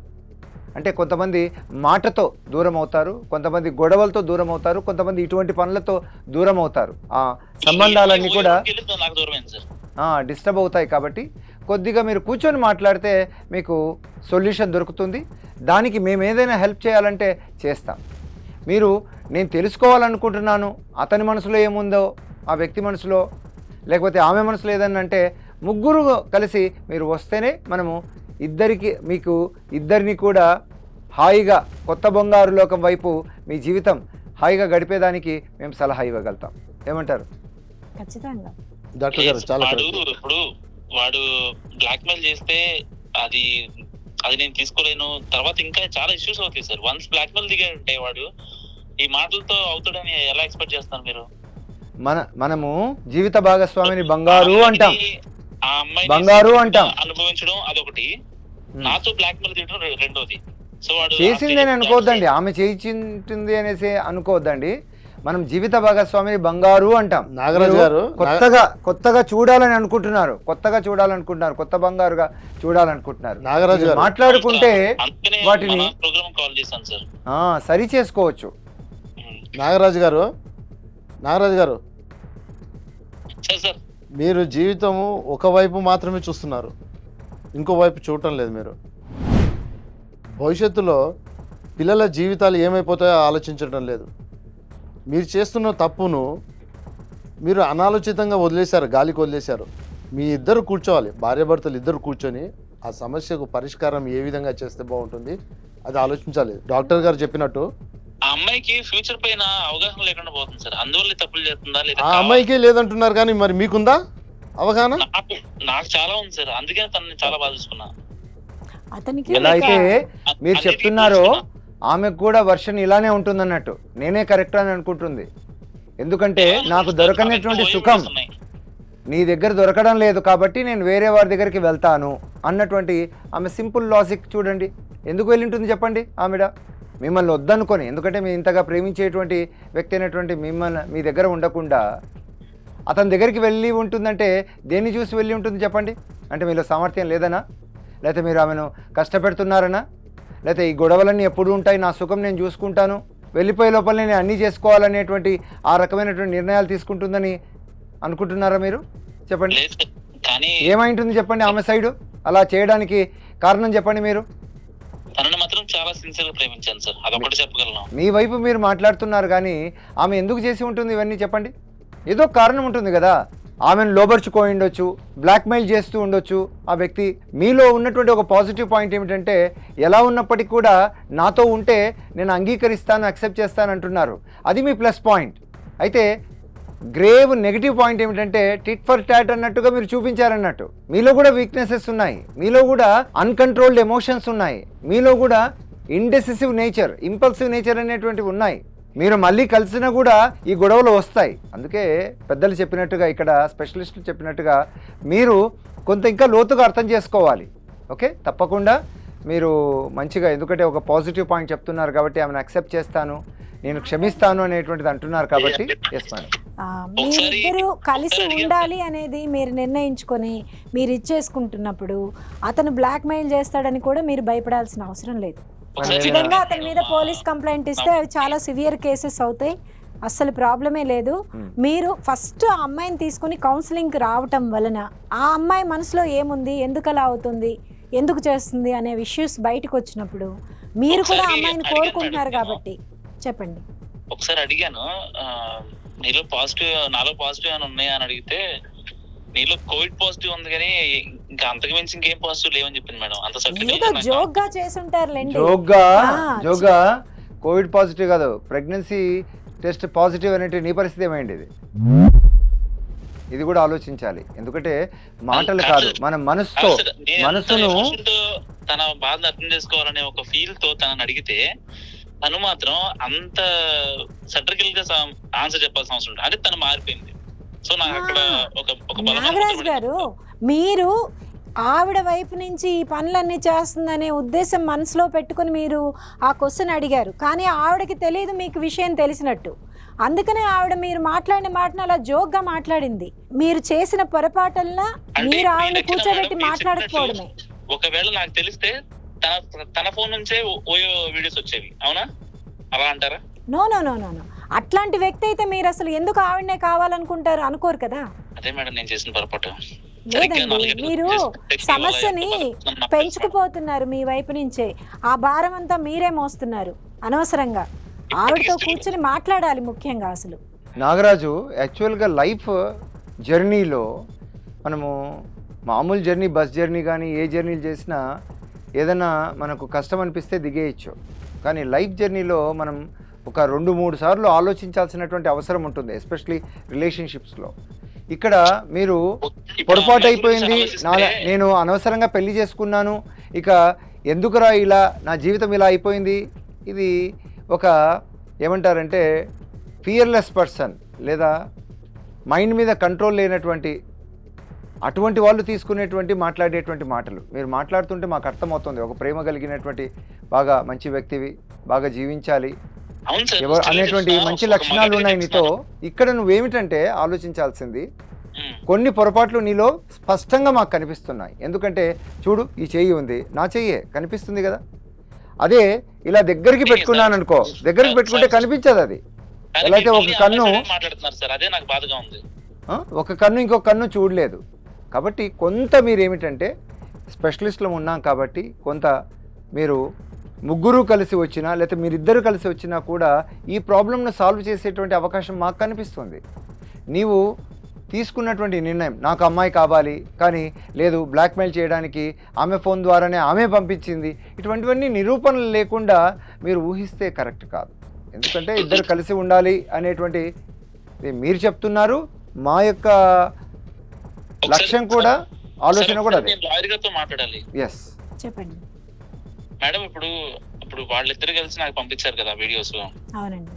అంటే కొంతమంది మాటతో దూరం అవుతారు, కొంతమంది గొడవలతో దూరం అవుతారు, కొంతమంది ఇటువంటి పనులతో దూరం అవుతారు. ఆ సంబంధాలన్నీ కూడా డిస్టర్బ్ అవుతాయి. కాబట్టి కొద్దిగా మీరు కూర్చొని మాట్లాడితే మీకు సొల్యూషన్ దొరుకుతుంది. దానికి మేము ఏదైనా హెల్ప్ చేయాలంటే చేస్తాం. మీరు నేను తెలుసుకోవాలనుకుంటున్నాను అతని మనసులో ఏముందో, ఆ వ్యక్తి మనసులో, లేకపోతే ఆమె మనసులో ఏదన్నా అంటే ముగ్గురు కలిసి మీరు వస్తేనే మనము మీకు ఇద్దరిని కూడా హాయిగా కొత్త బంగారు లోకం వైపు మీ జీవితం హాయిగా గడిపేదానికి మేము సలహా ఇవ్వగలుగుతాం. ఏమంటారు? ఖచ్చితంగా డాక్టర్ గారు చాలా ఇప్పుడు వాడు బ్లాక్మెయిల్ చేస్తే అది నేను తీసుకోలేను, తర్వాత ఇంకా చాలా ఇష్యూస్ అవుతాయి సార్. వన్స్ బ్లాక్మెయిల్ దిగాడంటే వాడు ఈ మాటలతో అవుతాడని ఎలా ఎక్స్పెక్ట్ చేస్తారు మీరు? మనము జీవిత భాగస్వామిని బంగారు అంటాం, ఆ అమ్మాయి బంగారు అంటాం. అనుభవించడం అదొకటి, నాతో బ్లాక్మెయిల్ చేయడం రెండోది. సో వాడు చేసింది అని అనుకోవద్దండి, ఆమె చేయించింది అనేసి అనుకోవద్దండి. మనం జీవిత భాగస్వామిని బంగారు అంటాం. నాగరాజు గారు కొత్తగా చూడాలనుకుంటున్నారు, కొత్త బంగారుగా చూడాలనుకుంటున్నారు. నాగరాజు గారు మాట్లాడుకుంటే వాటిని ప్రోగ్రామ్ కాల్ చేశాను సార్, సరి చేసుకోవచ్చు. నాగరాజు గారు సార్ మీరు జీవితము ఒకవైపు మాత్రమే చూస్తున్నారు, ఇంకోవైపు చూడటం లేదు. మీరు భవిష్యత్తులో పిల్లల జీవితాలు ఏమైపోతాయో ఆలోచించడం లేదు. మీరు చేస్తున్న తప్పును మీరు అనాలోచితంగా వదిలేశారు, గాలికి వదిలేశారు. మీ ఇద్దరు కూర్చోవాలి, భార్యాభర్తలు ఇద్దరు కూర్చొని ఆ సమస్యకు పరిష్కారం ఏ విధంగా చేస్తే బాగుంటుంది అది ఆలోచించాలి. డాక్టర్ గారు చెప్పినట్టు ఆ అమ్మాయికి ఫ్యూచర్ పైన అవగాహన లేకుండా పోతుంది సార్, అందువల్ల తప్పులు చేస్తుందా లేదా? ఆ అమ్మాయికే లేదంటున్నారు, కానీ మరి మీకుందా అవగాహన? నాకు చాలా ఉంది సార్, అందుకే తనని చాలా బాధ చూసుకున్నా. ఎలా అయితే మీరు చెప్తున్నారో ఆమెకు కూడా వర్షన్ ఇలానే ఉంటుంది అన్నట్టు, నేనే కరెక్ట్ అని అనుకుంటుంది. ఎందుకంటే నాకు దొరకనటువంటి సుఖం నీ దగ్గర దొరకడం లేదు కాబట్టి నేను వేరే వారి దగ్గరికి వెళ్తాను అన్నటువంటి ఆమె సింపుల్ లాజిక్ చూడండి. ఎందుకు వెళ్ళింటుంది చెప్పండి ఆమెడ? మిమ్మల్ని వద్దనుకొని, ఎందుకంటే మీ ఇంతగా ప్రేమించేటువంటి వ్యక్తి అయినటువంటి మిమ్మల్ని మీ దగ్గర ఉండకుండా అతని దగ్గరికి వెళ్ళి ఉంటుందంటే దేన్ని చూసి వెళ్ళి ఉంటుంది చెప్పండి? అంటే మీలో సామర్థ్యం లేదనా, లేకపోతే మీరు ఆమెను కష్టపెడుతున్నారనా, లేకపోతే ఈ గొడవలన్నీ ఎప్పుడు ఉంటాయి, నా సుఖం నేను చూసుకుంటాను, వెళ్ళిపోయే లోపల నేను అన్నీ చేసుకోవాలనేటువంటి ఆ రకమైనటువంటి నిర్ణయాలు తీసుకుంటుందని అనుకుంటున్నారా మీరు? చెప్పండి, ఏమైంటుంది చెప్పండి ఆమె సైడు అలా చేయడానికి కారణం చెప్పండి మీరు. తనని మాత్రం చాలా సిన్సియర్గా ప్రేమించాను సార్, అదొకటి చెప్పగలను. మీ వైపు మీరు మాట్లాడుతున్నారు కానీ ఆమె ఎందుకు చేసి ఉంటుంది ఇవన్నీ చెప్పండి? ఏదో కారణం ఉంటుంది కదా. ఆమెను లోబర్చుకోయి ఉండొచ్చు, బ్లాక్మెయిల్ చేస్తూ ఉండొచ్చు ఆ వ్యక్తి. మీలో ఉన్నటువంటి ఒక పాజిటివ్ పాయింట్ ఏమిటంటే ఎలా ఉన్నప్పటికీ కూడా నాతో ఉంటే నేను అంగీకరిస్తాను, యాక్సెప్ట్ చేస్తాను అంటున్నారు, అది మీ ప్లస్ పాయింట్. అయితే గ్రేవ్ నెగిటివ్ పాయింట్ ఏమిటంటే టిట్ ఫర్ టాట్ అన్నట్టుగా మీరు చూపించారన్నట్టు. మీలో కూడా వీక్నెసెస్ ఉన్నాయి, మీలో కూడా అన్కంట్రోల్డ్ ఎమోషన్స్ ఉన్నాయి, మీలో కూడా ఇండెసిసివ్ నేచర్, ఇంపల్సివ్ నేచర్ అనేటువంటివి ఉన్నాయి. మీరు మళ్ళీ కలిసినా కూడా ఈ గొడవలు వస్తాయి. అందుకే పెద్దలు చెప్పినట్టుగా, ఇక్కడ స్పెషలిస్టులు చెప్పినట్టుగా మీరు కొంత ఇంకా లోతుగా అర్థం చేసుకోవాలి. ఓకే, తప్పకుండా మీరు మంచిగా, ఎందుకంటే ఒక పాజిటివ్ పాయింట్ చెప్తున్నారు కాబట్టి ఆమెను యాక్సెప్ట్ చేస్తాను, నేను క్షమిస్తాను అనేటువంటిది అంటున్నారు కాబట్టి. ఎస్ మేడం, మీరిద్దరూ కలిసి ఉండాలి అనేది మీరు నిర్ణయించుకొని మీరు ఇచ్చేసుకుంటున్నప్పుడు అతను బ్లాక్మెయిల్ చేస్తాడని కూడా మీరు భయపడాల్సిన అవసరం లేదు. ఖచ్చితంగా అతని మీద పోలీస్ కంప్లైంట్ ఇస్తే అవి చాలా సివియర్ కేసెస్ అవుతాయి, అస్సలు ప్రాబ్లమే లేదు. మీరు ఫస్ట్ ఆ అమ్మాయిని తీసుకుని కౌన్సిలింగ్కి రావటం వలన ఆ అమ్మాయి మనసులో ఏముంది, ఎందుకు అలా అవుతుంది, ఎందుకు చేస్తుంది అనే ఇష్యూస్ బయటకు వచ్చినప్పుడు మీరు కూడా ఒకసారి అమ్మాయిని అడిగాను కోరుకుంటున్నారు మేడం కాబట్టి చెప్పండి. ఒకసారి అడిగాను, నాలో పాజిటివ్ అని ఉన్నాయా అని అడిగితే నీలో కోవిడ్ పాజిటివ్ ఉంది కానీ ఇంకా అంతకు మించి ఇంకేం పాజిటివ్ లేవని చెప్పింది మేడం. అంత ఏదో సర్టిఫికేట్ జోక్ గా చేసుంటారులేండి. జోగ్గా కోవిడ్ పాజిటివ్ కాదు, ప్రెగ్నెన్సీ టెస్ట్ పాజిటివ్ అనేటి నీ పరిస్థితి ఏమైంది? ఇది కూడా ఆలోచించాలి. ఎందుకంటే మాటలు కాదు, మన మనసును తన బాధను అర్థం చేసుకోవాలనే ఒక ఫీల్ తో తనని అడిగితే తను మాత్రం అంత సర్టిఫికల్ గా ఆన్సర్ చెప్పాల్సిన అవసరం ఉంటుంది. అదే తను మారిపోయింది. సో నాకు అక్కడ ఒక నాగరాజ్ గారు, మీరు ఆవిడ వైపు నుంచి ఈ పనులన్నీ చేస్తుందనే ఉద్దేశం మనసులో పెట్టుకుని మీరు ఆ క్వశ్చన్ అడిగారు, కానీ ఆవిడకి తెలియదు మీకు విషయం తెలిసినట్టు. అందుకనే ఆవిడ మీరు మాట్లాడిన మాటను అలా జోక్గా మాట్లాడింది. మీరు చేసిన పొరపాటుల్లో మీరు ఆవిడ కూర్చోబెట్టి మాట్లాడకపోవడమే. ఒకవేళ నాకు తెలిస్తే తన ఫోన్ నుంచే ఓయో వీడియోస్ వచ్చేవి, అవునా? అలా అంటారా? No no no no no అట్లాంటి వ్యక్తి అయితే మీరు అసలు ఎందుకు ఆవిడనే కావాలనుకుంటారు? అనుకోరు కదా. అదే మేడం నేను చేసిన పొరపాటు. లేదండి, మీరు సమస్యని పెంచుకుపోతున్నారు మీ వైపు నుంచే. ఆ భారం అంతా మీరే మోస్తున్నారు అనవసరంగా. ఆవిడతో కూర్చొని మాట్లాడాలి ముఖ్యంగా. అసలు నాగరాజు, యాక్చువల్గా లైఫ్ జర్నీలో మనము మామూలు జర్నీ, బస్ జర్నీ కానీ ఏ జర్నీలు చేసినా ఏదైనా మనకు కష్టం అనిపిస్తే దిగేయచ్చు. కానీ లైఫ్ జర్నీలో మనం ఒక 2-3 సార్లు ఆలోచించాల్సినటువంటి అవసరం ఉంటుంది, ఎస్పెషలీ రిలేషన్షిప్స్లో. ఇక్కడ మీరు పొరపాటు అయిపోయింది, నేను అనవసరంగా పెళ్లి చేసుకున్నాను, ఇక ఎందుకురా ఇలా నా జీవితం ఇలా అయిపోయింది, ఇది ఒక ఏమంటారంటే ఫియర్లెస్ పర్సన్ లేదా మైండ్ మీద కంట్రోల్ లేనటువంటి అటువంటి వాళ్ళు తీసుకునేటువంటి మాట్లాడేటువంటి మాటలు. మీరు మాట్లాడుతుంటే మాకు అర్థమవుతుంది, ఒక ప్రేమ కలిగినటువంటి బాగా మంచి వ్యక్తివి, బాగా జీవించాలి ఎవరు అనేటువంటి మంచి లక్షణాలు ఉన్నాయి నీతో. ఇక్కడ నువ్వేమిటంటే ఆలోచించాల్సింది, కొన్ని పొరపాట్లు నీలో స్పష్టంగా మాకు కనిపిస్తున్నాయి. ఎందుకంటే చూడు, ఈ చెయ్యి ఉంది, నా చెయ్యే కనిపిస్తుంది కదా. అదే ఇలా దగ్గరికి పెట్టుకున్నాను అనుకో, దగ్గరికి పెట్టుకుంటే కనిపించదు అది. ఎలా అయితే ఒక కన్ను ఒక కన్ను ఇంకొక కన్ను చూడలేదు. కాబట్టి కొంత మీరు ఏమిటంటే స్పెషలిస్ట్లో ఉన్నాం కాబట్టి కొంత మీరు ముగ్గురు కలిసి వచ్చినా లేకపోతే మీరిద్దరు కలిసి వచ్చినా కూడా ఈ ప్రాబ్లంను సాల్వ్ చేసేటువంటి అవకాశం మాకు కనిపిస్తుంది. నీవు తీసుకున్నటువంటి నిర్ణయం, నాకు అమ్మాయి కావాలి కానీ లేదు, బ్లాక్మెయిల్ చేయడానికి ఆమె ఫోన్ ద్వారానే ఆమె పంపించింది, ఇటువంటివన్నీ నిరూపణలు లేకుండా మీరు ఊహిస్తే కరెక్ట్ కాదు. ఎందుకంటే ఇద్దరు కలిసి ఉండాలి అనేటువంటి మీరు చెప్తున్నారు, మా యొక్క లక్ష్యం కూడా ఆలోచన కూడా అదే. మాట్లాడాలి. ఎస్ చెప్పండి మేడం. ఇప్పుడు వాళ్ళిద్దరు కలిసి నాకు పంపించారు కదా వీడియోస్. అవునండి.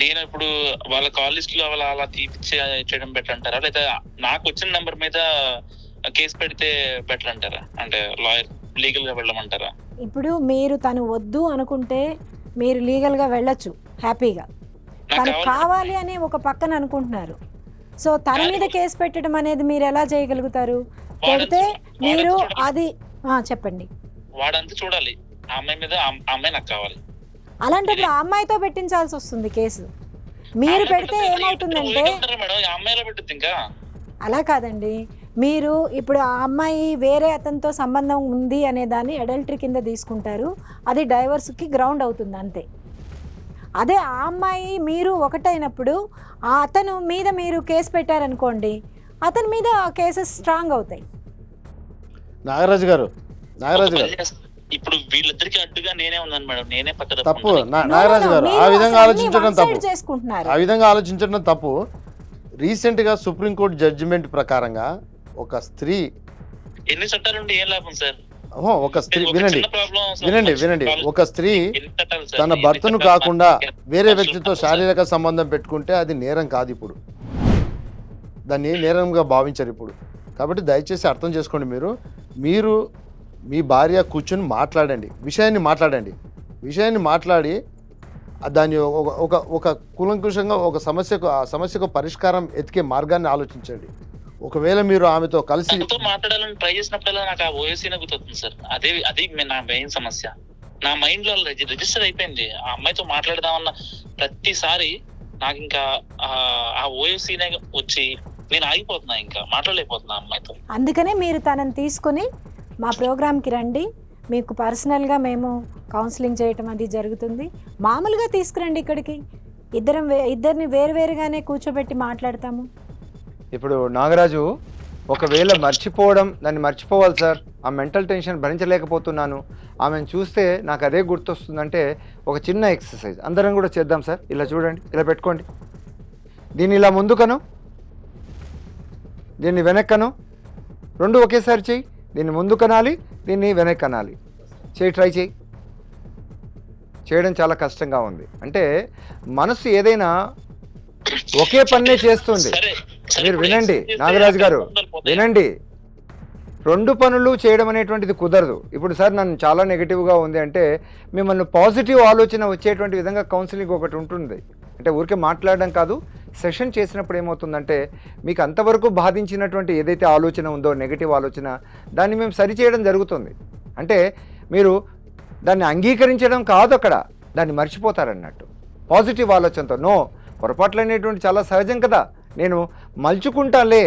నేను ఇప్పుడు వాళ్ళ కాల్ లిస్ట్ లో అలా తీపిచ్చేయడం బెటర్ అంటారా, లేదా నాకు వచ్చిన నెంబర్ మీద కేసు పెడితే బెటర్ అంటారా? అంటే లాయర్ లీగల్ గా వెళ్ళమంటారా? ఇప్పుడు మీరు తను వద్దు అనుకుంటే మీరు లీగల్ గా వెళ్ళొచ్చు హ్యాపీగా. తను కావాలి అని ఒక పక్కన అనుకుంటున్నారు. సో తన మీద కేసు పెట్టడం అనేది మీరు ఎలా చేయగలుగుతారు? పెడితే మీరు అది చెప్పండి. వాడంతా చూడాలి, ఆ అమ్మాయి మీద ఆ అమ్మాయి నాకు కావాలి. అలాంటప్పుడు ఆ అమ్మాయితో పెట్టించాల్సి వస్తుంది కేసు. మీరు పెడితే ఏమవుతుందంటే అలా కాదండి, మీరు ఇప్పుడు ఆ అమ్మాయి వేరే అతనితో సంబంధం ఉంది అనే దాన్ని అడల్టరీ కింద తీసుకుంటారు, అది డైవర్స్కి గ్రౌండ్ అవుతుంది అంతే. అదే ఆ అమ్మాయి మీరు ఒకటైనప్పుడు ఆ అతను మీద మీరు కేసు పెట్టారనుకోండి, అతని మీద కేసెస్ స్ట్రాంగ్ అవుతాయి. నాగరాజు గారు ఇప్పుడు వీళ్ళిద్దరికి అడ్డుగా నేనే ఉన్నాను మేడం, నేనే తప్పు. నాగరాజు గారు ఆ విధంగా ఆలోచించడం తప్పు, ఆ విధంగా ఆలోచించడం తప్పు. రీసెంట్ గా సుప్రీంకోర్టు జడ్జిమెంట్ ప్రకారంగా ఒక స్త్రీ, ఎన్ని చట్టాలుండి ఏం లాభం సార్? ఒక స్త్రీ వినండి, ఒక స్త్రీ తన భర్తను కాకుండా వేరే వ్యక్తితో శారీరక సంబంధం పెట్టుకుంటే అది నేరం కాదు. ఇప్పుడు దాన్ని నేరంగా భావించారు ఇప్పుడు. కాబట్టి దయచేసి అర్థం చేసుకోండి. మీరు మీ భార్య కూర్చొని మాట్లాడండి, విషయాన్ని మాట్లాడి దాన్ని ఒక కూలంకుషంగా ఒక సమస్యకు పరిష్కారం ఎతికే మార్గాన్ని ఆలోచించండి. ఒకవేళ మీరు ఆమెతో కలిసి మాట్లాడాలని ట్రై చేసినప్పుడల్లా నాకు ఆ ఓఎస్సీనే గుర్తొస్తుంది సార్. అదే నా మెయిన్ సమస్య. నా మైండ్ లో రిజిస్టర్ అయిపోయింది. ఆ అమ్మాయితో మాట్లాడదామన్న ప్రతిసారి నాకు ఇంకా ఆ ఓఎస్సీనే వచ్చి నేను ఆగిపోతున్నా, ఇంకా మాట్లాడలేకపోతున్నా అమ్మాయితో. అందుకనే మీరు తనని తీసుకుని మా ప్రోగ్రామ్కి రండి, మీకు పర్సనల్గా మేము కౌన్సిలింగ్ చేయటం అది జరుగుతుంది. మామూలుగా తీసుకురండి ఇక్కడికి, ఇద్దరిని వేరువేరుగానే కూర్చోబెట్టి మాట్లాడతాము. ఇప్పుడు నాగరాజు ఒకవేళ మర్చిపోవడం, దాన్ని మర్చిపోవాలి సార్, ఆ మెంటల్ టెన్షన్ భరించలేకపోతున్నాను, ఆమెను చూస్తే నాకు అదే గుర్తొస్తుందంటే ఒక చిన్న ఎక్సర్సైజ్ అందరం కూడా చేద్దాం సార్. ఇలా చూడండి, ఇలా పెట్టుకోండి, దీన్ని ఇలా ముందుకను, దీన్ని వెనక్కను, రెండు ఒకేసారి చెయ్యి. దీన్ని ముందు కనాలి, దీన్ని వెనక్కి కనాలి. ట్రై చేయి. చేయడం చాలా కష్టంగా ఉంది. అంటే మనసు ఏదైనా ఒకే పన్నే చేస్తుంది. మీరు వినండి నాగరాజు గారు, వినండి, రెండు పనులు చేయడం అనేటువంటిది కుదరదు. ఇప్పుడు సార్ నన్ను చాలా నెగిటివ్గా ఉంది అంటే మిమ్మల్ని పాజిటివ్ ఆలోచన వచ్చేటువంటి విధంగా కౌన్సిలింగ్ ఒకటి ఉంటుంది. అంటే ఊరికే మాట్లాడడం కాదు, సెషన్ చేసినప్పుడు ఏమవుతుందంటే మీకు అంతవరకు బాధించినటువంటి ఏదైతే ఆలోచన ఉందో, నెగిటివ్ ఆలోచన, దాన్ని మేము సరిచేయడం జరుగుతుంది. అంటే మీరు దాన్ని అంగీకరించడం కాదు, అక్కడ దాన్ని మర్చిపోతారన్నట్టు. పాజిటివ్ ఆలోచనతో నో, పొరపాట్లు అనేటువంటి చాలా సహజం కదా, నేను మలుచుకుంటాలే,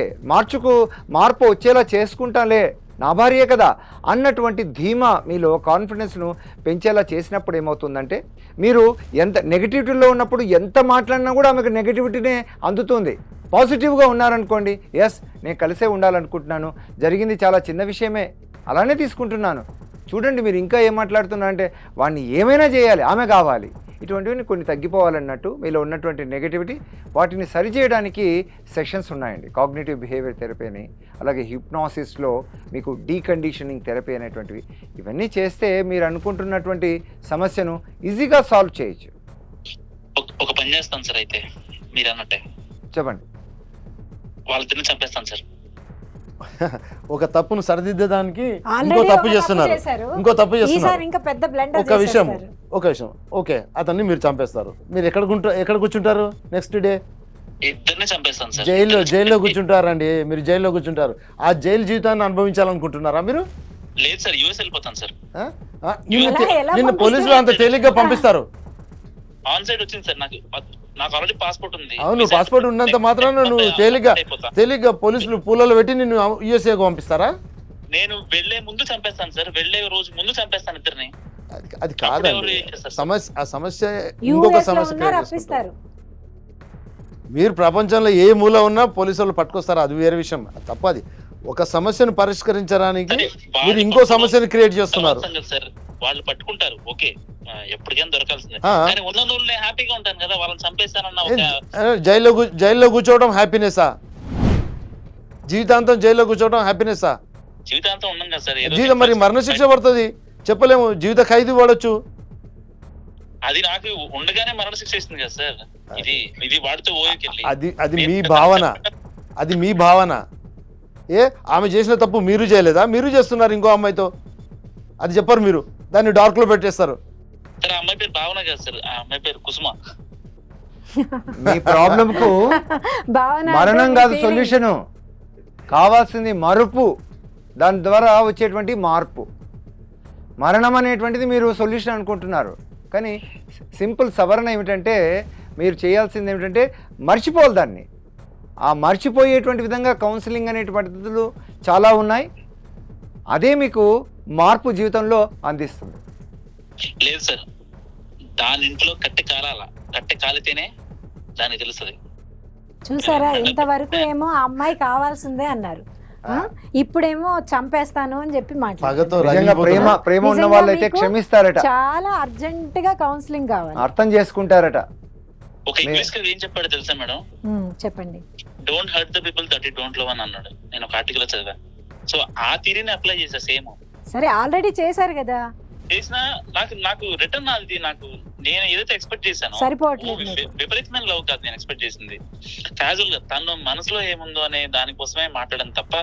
మార్పు వచ్చేలా చేసుకుంటాలే, నా భార్యే కదా అన్నటువంటి ధీమా మీలో కాన్ఫిడెన్స్ను పెంచేలా చేసినప్పుడు ఏమవుతుందంటే మీరు ఎంత నెగిటివిటీలో ఉన్నప్పుడు ఎంత మాట్లాడినా కూడా ఆమెకు నెగిటివిటీనే అందుతుంది. పాజిటివ్గా ఉన్నారనుకోండి, ఎస్ నేను కలిసే ఉండాలనుకుంటున్నాను, జరిగింది చాలా చిన్న విషయమే, అలానే తీసుకుంటున్నాను, చూడండి మీరు ఇంకా ఏం మాట్లాడుతున్నారంటే వాడిని ఏమైనా చేయాలి, ఆమె కావాలి, ఇటువంటివన్నీ కొన్ని తగ్గిపోవాలన్నట్టు మీలో ఉన్నటువంటి నెగటివిటీ, వాటిని సరిచేయడానికి సెషన్స్ ఉన్నాయండి. కాగ్నిటివ్ బిహేవియర్ థెరపీ అని, అలాగే హిప్నాసిస్లో మీకు డీకండిషనింగ్ థెరపీ అనేటువంటివి, ఇవన్నీ చేస్తే మీరు అనుకుంటున్నటువంటి సమస్యను ఈజీగా సాల్వ్ చేయొచ్చు. ఒక పని చేస్తాను సార్, అయితే మీరు అన్నట్టే చెప్పండి. వాళ్ళిద్దరిని చంపేస్తాను సార్. ఒక తప్పును సరిదిద్దడానికి ఇంకో ఆల్రెడీ తప్పు ఒక చేస్తున్నారు, చేశారు. ఇంకో తప్పు ఈసారి చేస్తున్నారు. ఇంకా పెద్ద బ్లండర్ ఒక విషయం చేసేస్తారు. ఓకే, అతన్ని మీరు చంపేస్తారు. మీరు ఎక్కడ కూర్చుంటారు నెక్స్ట్ డే? ఇద్దరిని చంపేస్తాను సార్. జైల్లో కూర్చుంటారండి మీరు, జైల్లో కూర్చుంటారు. ఆ జైలు జీవితాన్ని అనుభవించాలనుకుంటున్నారా మీరు? లేదు సార్, యూఎస్ వెళ్ళిపోతాను సార్. ఎలా నిన్ను పోలీసులు అంత తేలిగ్గా పంపిస్తారు? ఆన్ సైడ్ వచ్చింది సార్, నాకు ఆల్రెడీ పాస్పోర్ట్ ఉంది. అవును, పాస్పోర్ట్ ఉన్నంత మాత్రాన నువ్వు తేలిగ్గా పోలీసులు పూలలో పెట్టి నిన్ను యూఎస్ఏకి పంపిస్తారా? నేను వెళ్లే ముందు చంపేస్తాను సార్, వెళ్లే రోజు ముందు చంపేస్తాను ఇద్దరిని. అది కాదండి సమస్య. ఇంకొక యూఎస్ లో సమస్య ఉన్నారు, create అప్పిస్తారు. చేసుకుంటారు. మీరు ప్రపంచంలో ఏ మూల ఉన్నా పోలీసు వాళ్ళు పట్టుకొస్తారు, అది వేరే విషయం, తప్పది. ఒక సమస్యను పరిష్కరించడానికి మీరు ఇంకో సమస్యను క్రియేట్ చేస్తున్నారు సార్. వాళ్ళు పట్టుకుంటారు, ఓకే, ఎప్పటికైనా దొరకాల్సిందే, కానీ ఉన్న రోజులే హ్యాపీగా ఉంటాను కదా, వాళ్ళని చంపేస్తానన్న జైల్లో కూర్చోవడం హ్యాపీనెస్సా? జీవితాంతం జైల్లో కూర్చోవడం హ్యాపీనెస్సా? జీవితాంతం ఉన్నాం కదా సార్. జీవితం మరి మరణశిక్ష పడుతుంది, చెప్పలేము, జీవిత ఖైదు పడవచ్చు. అది నాకు ఉండగానే మరణశిక్ష ఇస్తుంది కదా సార్. ఇది వాడితో ఓయకెళ్ళి అది మీ భావన. ఏ ఆమె చేసిన తప్పు మీరు చేయలేదా? మీరు చేస్తున్నారు ఇంకో అమ్మాయితో, అది చెప్పరు మీరు, దాన్ని డార్క్ లో పెట్టేస్తారు. సార్, ఆ అమ్మాయి పేరు భావన కదా సార్, ఆ అమ్మాయి పేరు కుసుమ. మీ ప్రాబ్లం కు మరణం కాదు సొల్యూషను, కావాల్సింది మరుపు, దాని ద్వారా వచ్చేటువంటి మార్పు. మరణం అనేటువంటిది మీరు సొల్యూషన్ అనుకుంటున్నారు, కానీ సింపుల్ సవరణ ఏమిటంటే మీరు చేయాల్సింది ఏమిటంటే మర్చిపోవాలి దాన్ని. ఆ మర్చిపోయేటువంటి విధంగా కౌన్సిలింగ్ అనే పద్ధతులు చాలా ఉన్నాయి, అదే మీకు మార్పు జీవితంలో అందిస్తుంది. లేదు సార్, దాని ఇంట్లో కట్టె కాలితేనే దానికి తెలుస్తుంది. చూసారా, ఇంతవరకు ఏమో ఆ అమ్మాయి కావాల్సిందే అన్నారు, ఇప్పుడేమో చంపేస్తాను అని చెప్పి మాట్లాడారు. ప్రేమ ఉన్న వాళ్ళైతే క్షమిస్తారట, చాలా అర్జెంట్ గా కౌన్సిలింగ్ కావాలి, అర్థం చేసుకుంటారట. ఒక ఇంగ్లీష్ కవి ఏం చెప్పాడో తెలుసా మేడం? చెప్పండి. Don't hurt the people that you don't love అని అన్నాడు. నేను ఒక ఆర్టికల్ చదివా, సో ఆ థియరీని అప్లై చేసా సేమ్. సరే, ఆల్రెడీ చేశారు కదా, చేసినా నాకు రిటర్న్ అది నేను ఏదైతే ఎక్స్పెక్ట్ చేశానో సరిపోవట్లేదు. విపరీతమైన లవ్ కాదు నేను ఎక్స్పెక్ట్ చేసింది, క్యాజువల్ గా తను మనసులో ఏముందో అనే దానికోసమే మాట్లాడడం తప్ప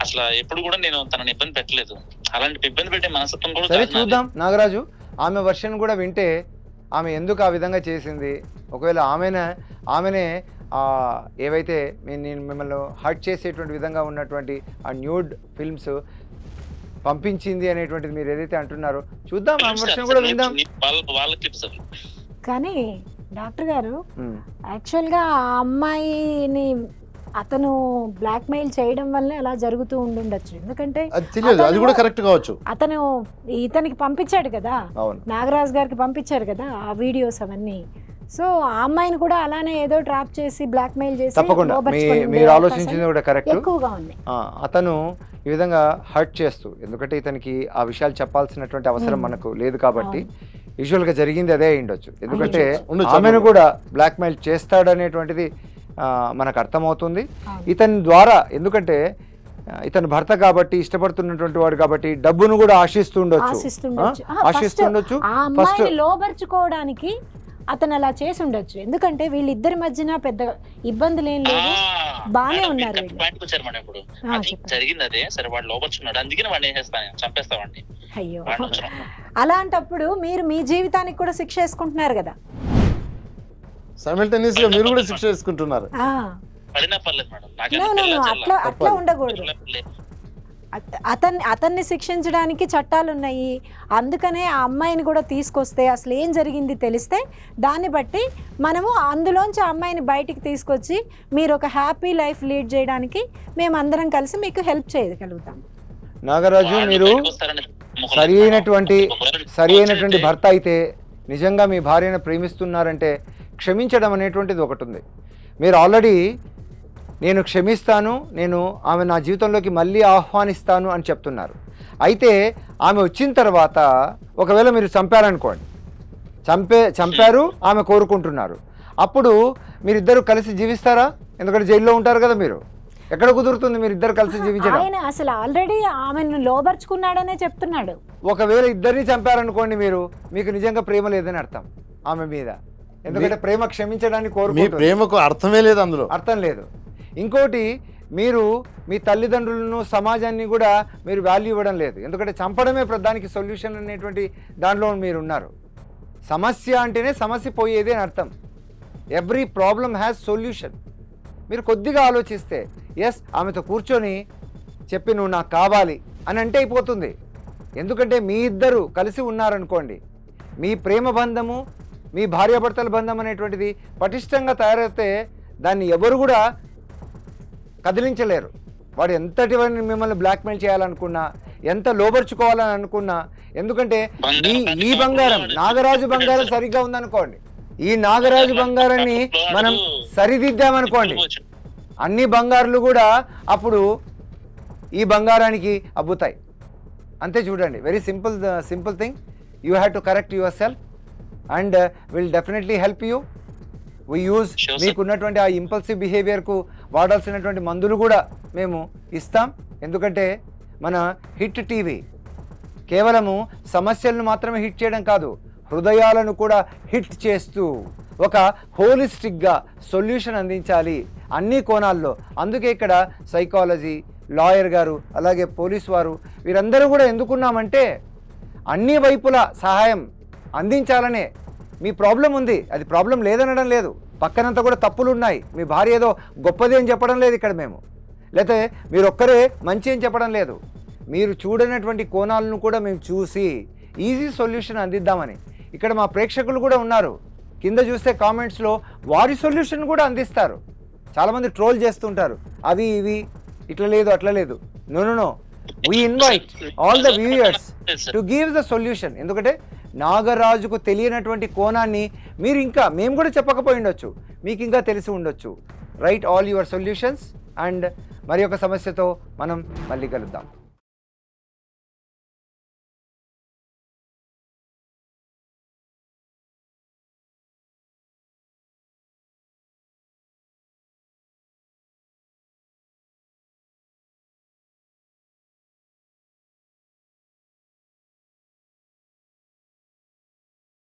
అసలు ఎప్పుడు కూడా నేను తనని ఇబ్బంది పెట్టలేదు. అలాంటి ఇబ్బంది పెట్టే మనస్తత్వం కూడా సరే చూద్దాం నాగరాజు, ఆమె వర్షన్ కూడా వింటే ఆమె ఎందుకు ఆ విధంగా చేసింది, ఒకవేళ ఆమెనే ఏవైతే నేను మిమ్మల్ని హర్ట్ చేసేటువంటి విధంగా ఉన్నటువంటి ఆ న్యూడ్ ఫిల్మ్స్ పంపించింది అనేటువంటిది మీరు ఏదైతే అంటున్నారో చూద్దాం, ఆ వర్షన్ కూడా విందాం. కానీ డాక్టర్ గారు, యాక్చువల్గా ఆ అమ్మాయిని అతను బ్లాక్మెయిల్ చేయడం వల్లే అలా జరుగుతూ ఉండుండొచ్చు. ఎందుకంటే అది తెలియదు, అది కూడా కరెక్ట్ కావచ్చు. అతను ఇతనికి పంపించాడు కదా, అవును. నాగరాజు గారికి పంపించారు కదా ఆ వీడియోస్ అవన్నీ. సో ఆ అమ్మాయిని కూడా అలానే ఏదో ట్రాప్ చేసి బ్లాక్మెయిల్ చేసి తప్పకుండా లోబర్చుకొని ఉండే మీరు అవకాశాలు ఆలోచించింది కూడా కరెక్ట్. ఎక్కువగా ఉన్నాయి. అతను ఈ విధంగా హర్ట్ చేస్తూ, ఎందుకంటే ఇతనికి ఆ విషయాలు చెప్పాల్సినటువంటి అవసరం మనకు లేదు కాబట్టి యూజువల్గా జరిగింది అదే అయి ఉండొచ్చు. ఎందుకంటే ఆమెను కూడా బ్లాక్మెయిల్ చేస్తాడనేటువంటిది మనకు అర్థమవుతుంది ఇతని ద్వారా. ఎందుకంటే ఇతను భర్త కాబట్టి, ఇష్టపడుతున్నటువంటి వాడు కాబట్టి డబ్బును కూడా ఆశిస్తుండొచ్చు. ఆ అమ్మాయిని లోబర్చుకోవడానికి అతను అలా చేసి ఉండొచ్చు. ఎందుకంటే వీళ్ళిద్దరి మధ్యన పెద్ద ఇబ్బందులు ఏం లేదు, బానే ఉన్నారు. జరిగింది అదే. సరే వాడు లోపర్చున్నాడు, అందుకని వాడిని చంపేస్తామండి. అయ్యో, అలాంటప్పుడు మీరు మీ జీవితానికి కూడా శిక్ష వేసుకుంటున్నారు కదా. సైమల్టేనియస్ గా మీరు కూడా శిక్ష వేసుకుంటున్నారు. పడినా పర్లేదు మేడం, అట్లా ఉండకూడదు. అతన్ని శిక్షించడానికి చట్టాలు ఉన్నాయి. అందుకనే ఆ అమ్మాయిని కూడా తీసుకొస్తే అసలు ఏం జరిగింది తెలిస్తే దాన్ని బట్టి మనము అందులోంచి ఆ అమ్మాయిని బయటికి తీసుకొచ్చి మీరు ఒక హ్యాపీ లైఫ్ లీడ్ చేయడానికి మేము అందరం కలిసి మీకు హెల్ప్ చేయగలుగుతాం. నాగరాజు, మీరు సరి అయినటువంటి భర్త అయితే, నిజంగా మీ భార్యను ప్రేమిస్తున్నారంటే క్షమించడం అనేటువంటిది ఒకటి ఉంది. మీరు ఆల్రెడీ నేను క్షమిస్తాను, నేను ఆమె నా జీవితంలోకి మళ్ళీ ఆహ్వానిస్తాను అని చెప్తున్నారు. అయితే ఆమె వచ్చిన తర్వాత ఒకవేళ మీరు చంపారనుకోండి, చంపారు, ఆమె కోరుకుంటున్నారు, అప్పుడు మీరిద్దరు కలిసి జీవిస్తారా? ఎందుకంటే జైల్లో ఉంటారు కదా మీరు. ఎక్కడ కుదురుతుంది మీరు ఇద్దరు కలిసి జీవించడం? ఆయన అసలు ఆల్రెడీ ఆమెను లోబర్చుకున్నాడనే చెప్తున్నాడు. ఒకవేళ ఇద్దరిని చంపారనుకోండి, మీకు నిజంగా ప్రేమ లేదని అర్థం ఆమె మీద. ఎందుకంటే ప్రేమ క్షమించడానికి కోరుకుంటుంది, ప్రేమకు అర్థమే లేదు, అందులో అర్థం లేదు. ఇంకోటి, మీరు మీ తల్లిదండ్రులను, సమాజాన్ని కూడా మీరు వాల్యూ ఇవ్వడం లేదు. ఎందుకంటే చంపడమే దానికి సొల్యూషన్ అనేటువంటి దాంట్లో మీరు ఉన్నారు. సమస్య అంటేనే సమస్య పోయేది అని అర్థం. Every problem has solution. మీరు కొద్దిగా ఆలోచిస్తే, ఎస్ ఆమెతో కూర్చొని చెప్పి నువ్వు నాకు కావాలి అని అంటే అయిపోతుంది. ఎందుకంటే మీ ఇద్దరు కలిసి ఉన్నారనుకోండి, మీ ప్రేమ బంధము, మీ భార్యాభర్తల బంధం అనేటువంటిది పటిష్టంగా తయారైతే దాన్ని ఎవరు కూడా కదిలించలేరు. వాడు ఎంతటి వాడిని మిమ్మల్ని బ్లాక్మెయిల్ చేయాలనుకున్నా, ఎంత లోబర్చుకోవాలని అనుకున్నా, ఎందుకంటే ఈ బంగారం, నాగరాజు బంగారం సరిగ్గా ఉందనుకోండి, ఈ నాగరాజు బంగారాన్ని మనం సరిదిద్దామనుకోండి, అన్ని బంగారులు కూడా అప్పుడు ఈ బంగారానికి అబ్బుతాయి. అంతే. చూడండి, very simple thing. You have to correct your self and will definitely help you. We use మీకున్నటువంటి ఆ ఇంపల్సివ్ బిహేవియర్కు వాడాల్సినటువంటి మందులు కూడా మేము ఇస్తాం. ఎందుకంటే మన హిట్ టీవీ కేవలము సమస్యలను మాత్రమే హిట్ చేయడం కాదు, హృదయాలను కూడా హిట్ చేస్తూ ఒక హోలిస్టిక్గా సొల్యూషన్ అందించాలి అన్ని కోణాల్లో. అందుకే ఇక్కడ సైకాలజీ, లాయర్ గారు, అలాగే పోలీస్ వారు, వీరందరూ కూడా ఎందుకున్నామంటే అన్ని వైపుల సహాయం అందించాలనే. మీ ప్రాబ్లం ఉంది, అది ప్రాబ్లం లేదనడం లేదు, పక్కనంతా కూడా తప్పులు ఉన్నాయి, మీ భార్య ఏదో గొప్పది అని చెప్పడం లేదు ఇక్కడ మేము, లేకపోతే మీరు ఒక్కరే మంచి అని చెప్పడం లేదు. మీరు చూడనటువంటి కోణాలను కూడా మేము చూసి ఈజీ సొల్యూషన్ అందిద్దామని. ఇక్కడ మా ప్రేక్షకులు కూడా ఉన్నారు, కింద చూస్తే కామెంట్స్లో వారి సొల్యూషన్ కూడా అందిస్తారు. చాలామంది ట్రోల్ చేస్తుంటారు, అవి ఇవి ఇట్లా లేదు అట్లా లేదు. No, we invite all the viewers to give the solution. ఎందుకంటే నాగరాజుకు తెలియనటువంటి కోణాన్ని మేము కూడా చెప్పకపోయి ఉండొచ్చు, మీకు ఇంకా తెలిసి ఉండొచ్చు. Right all your solutions and మరి ఒక సమస్యతో మనం మళ్ళీ కలుద్దాం.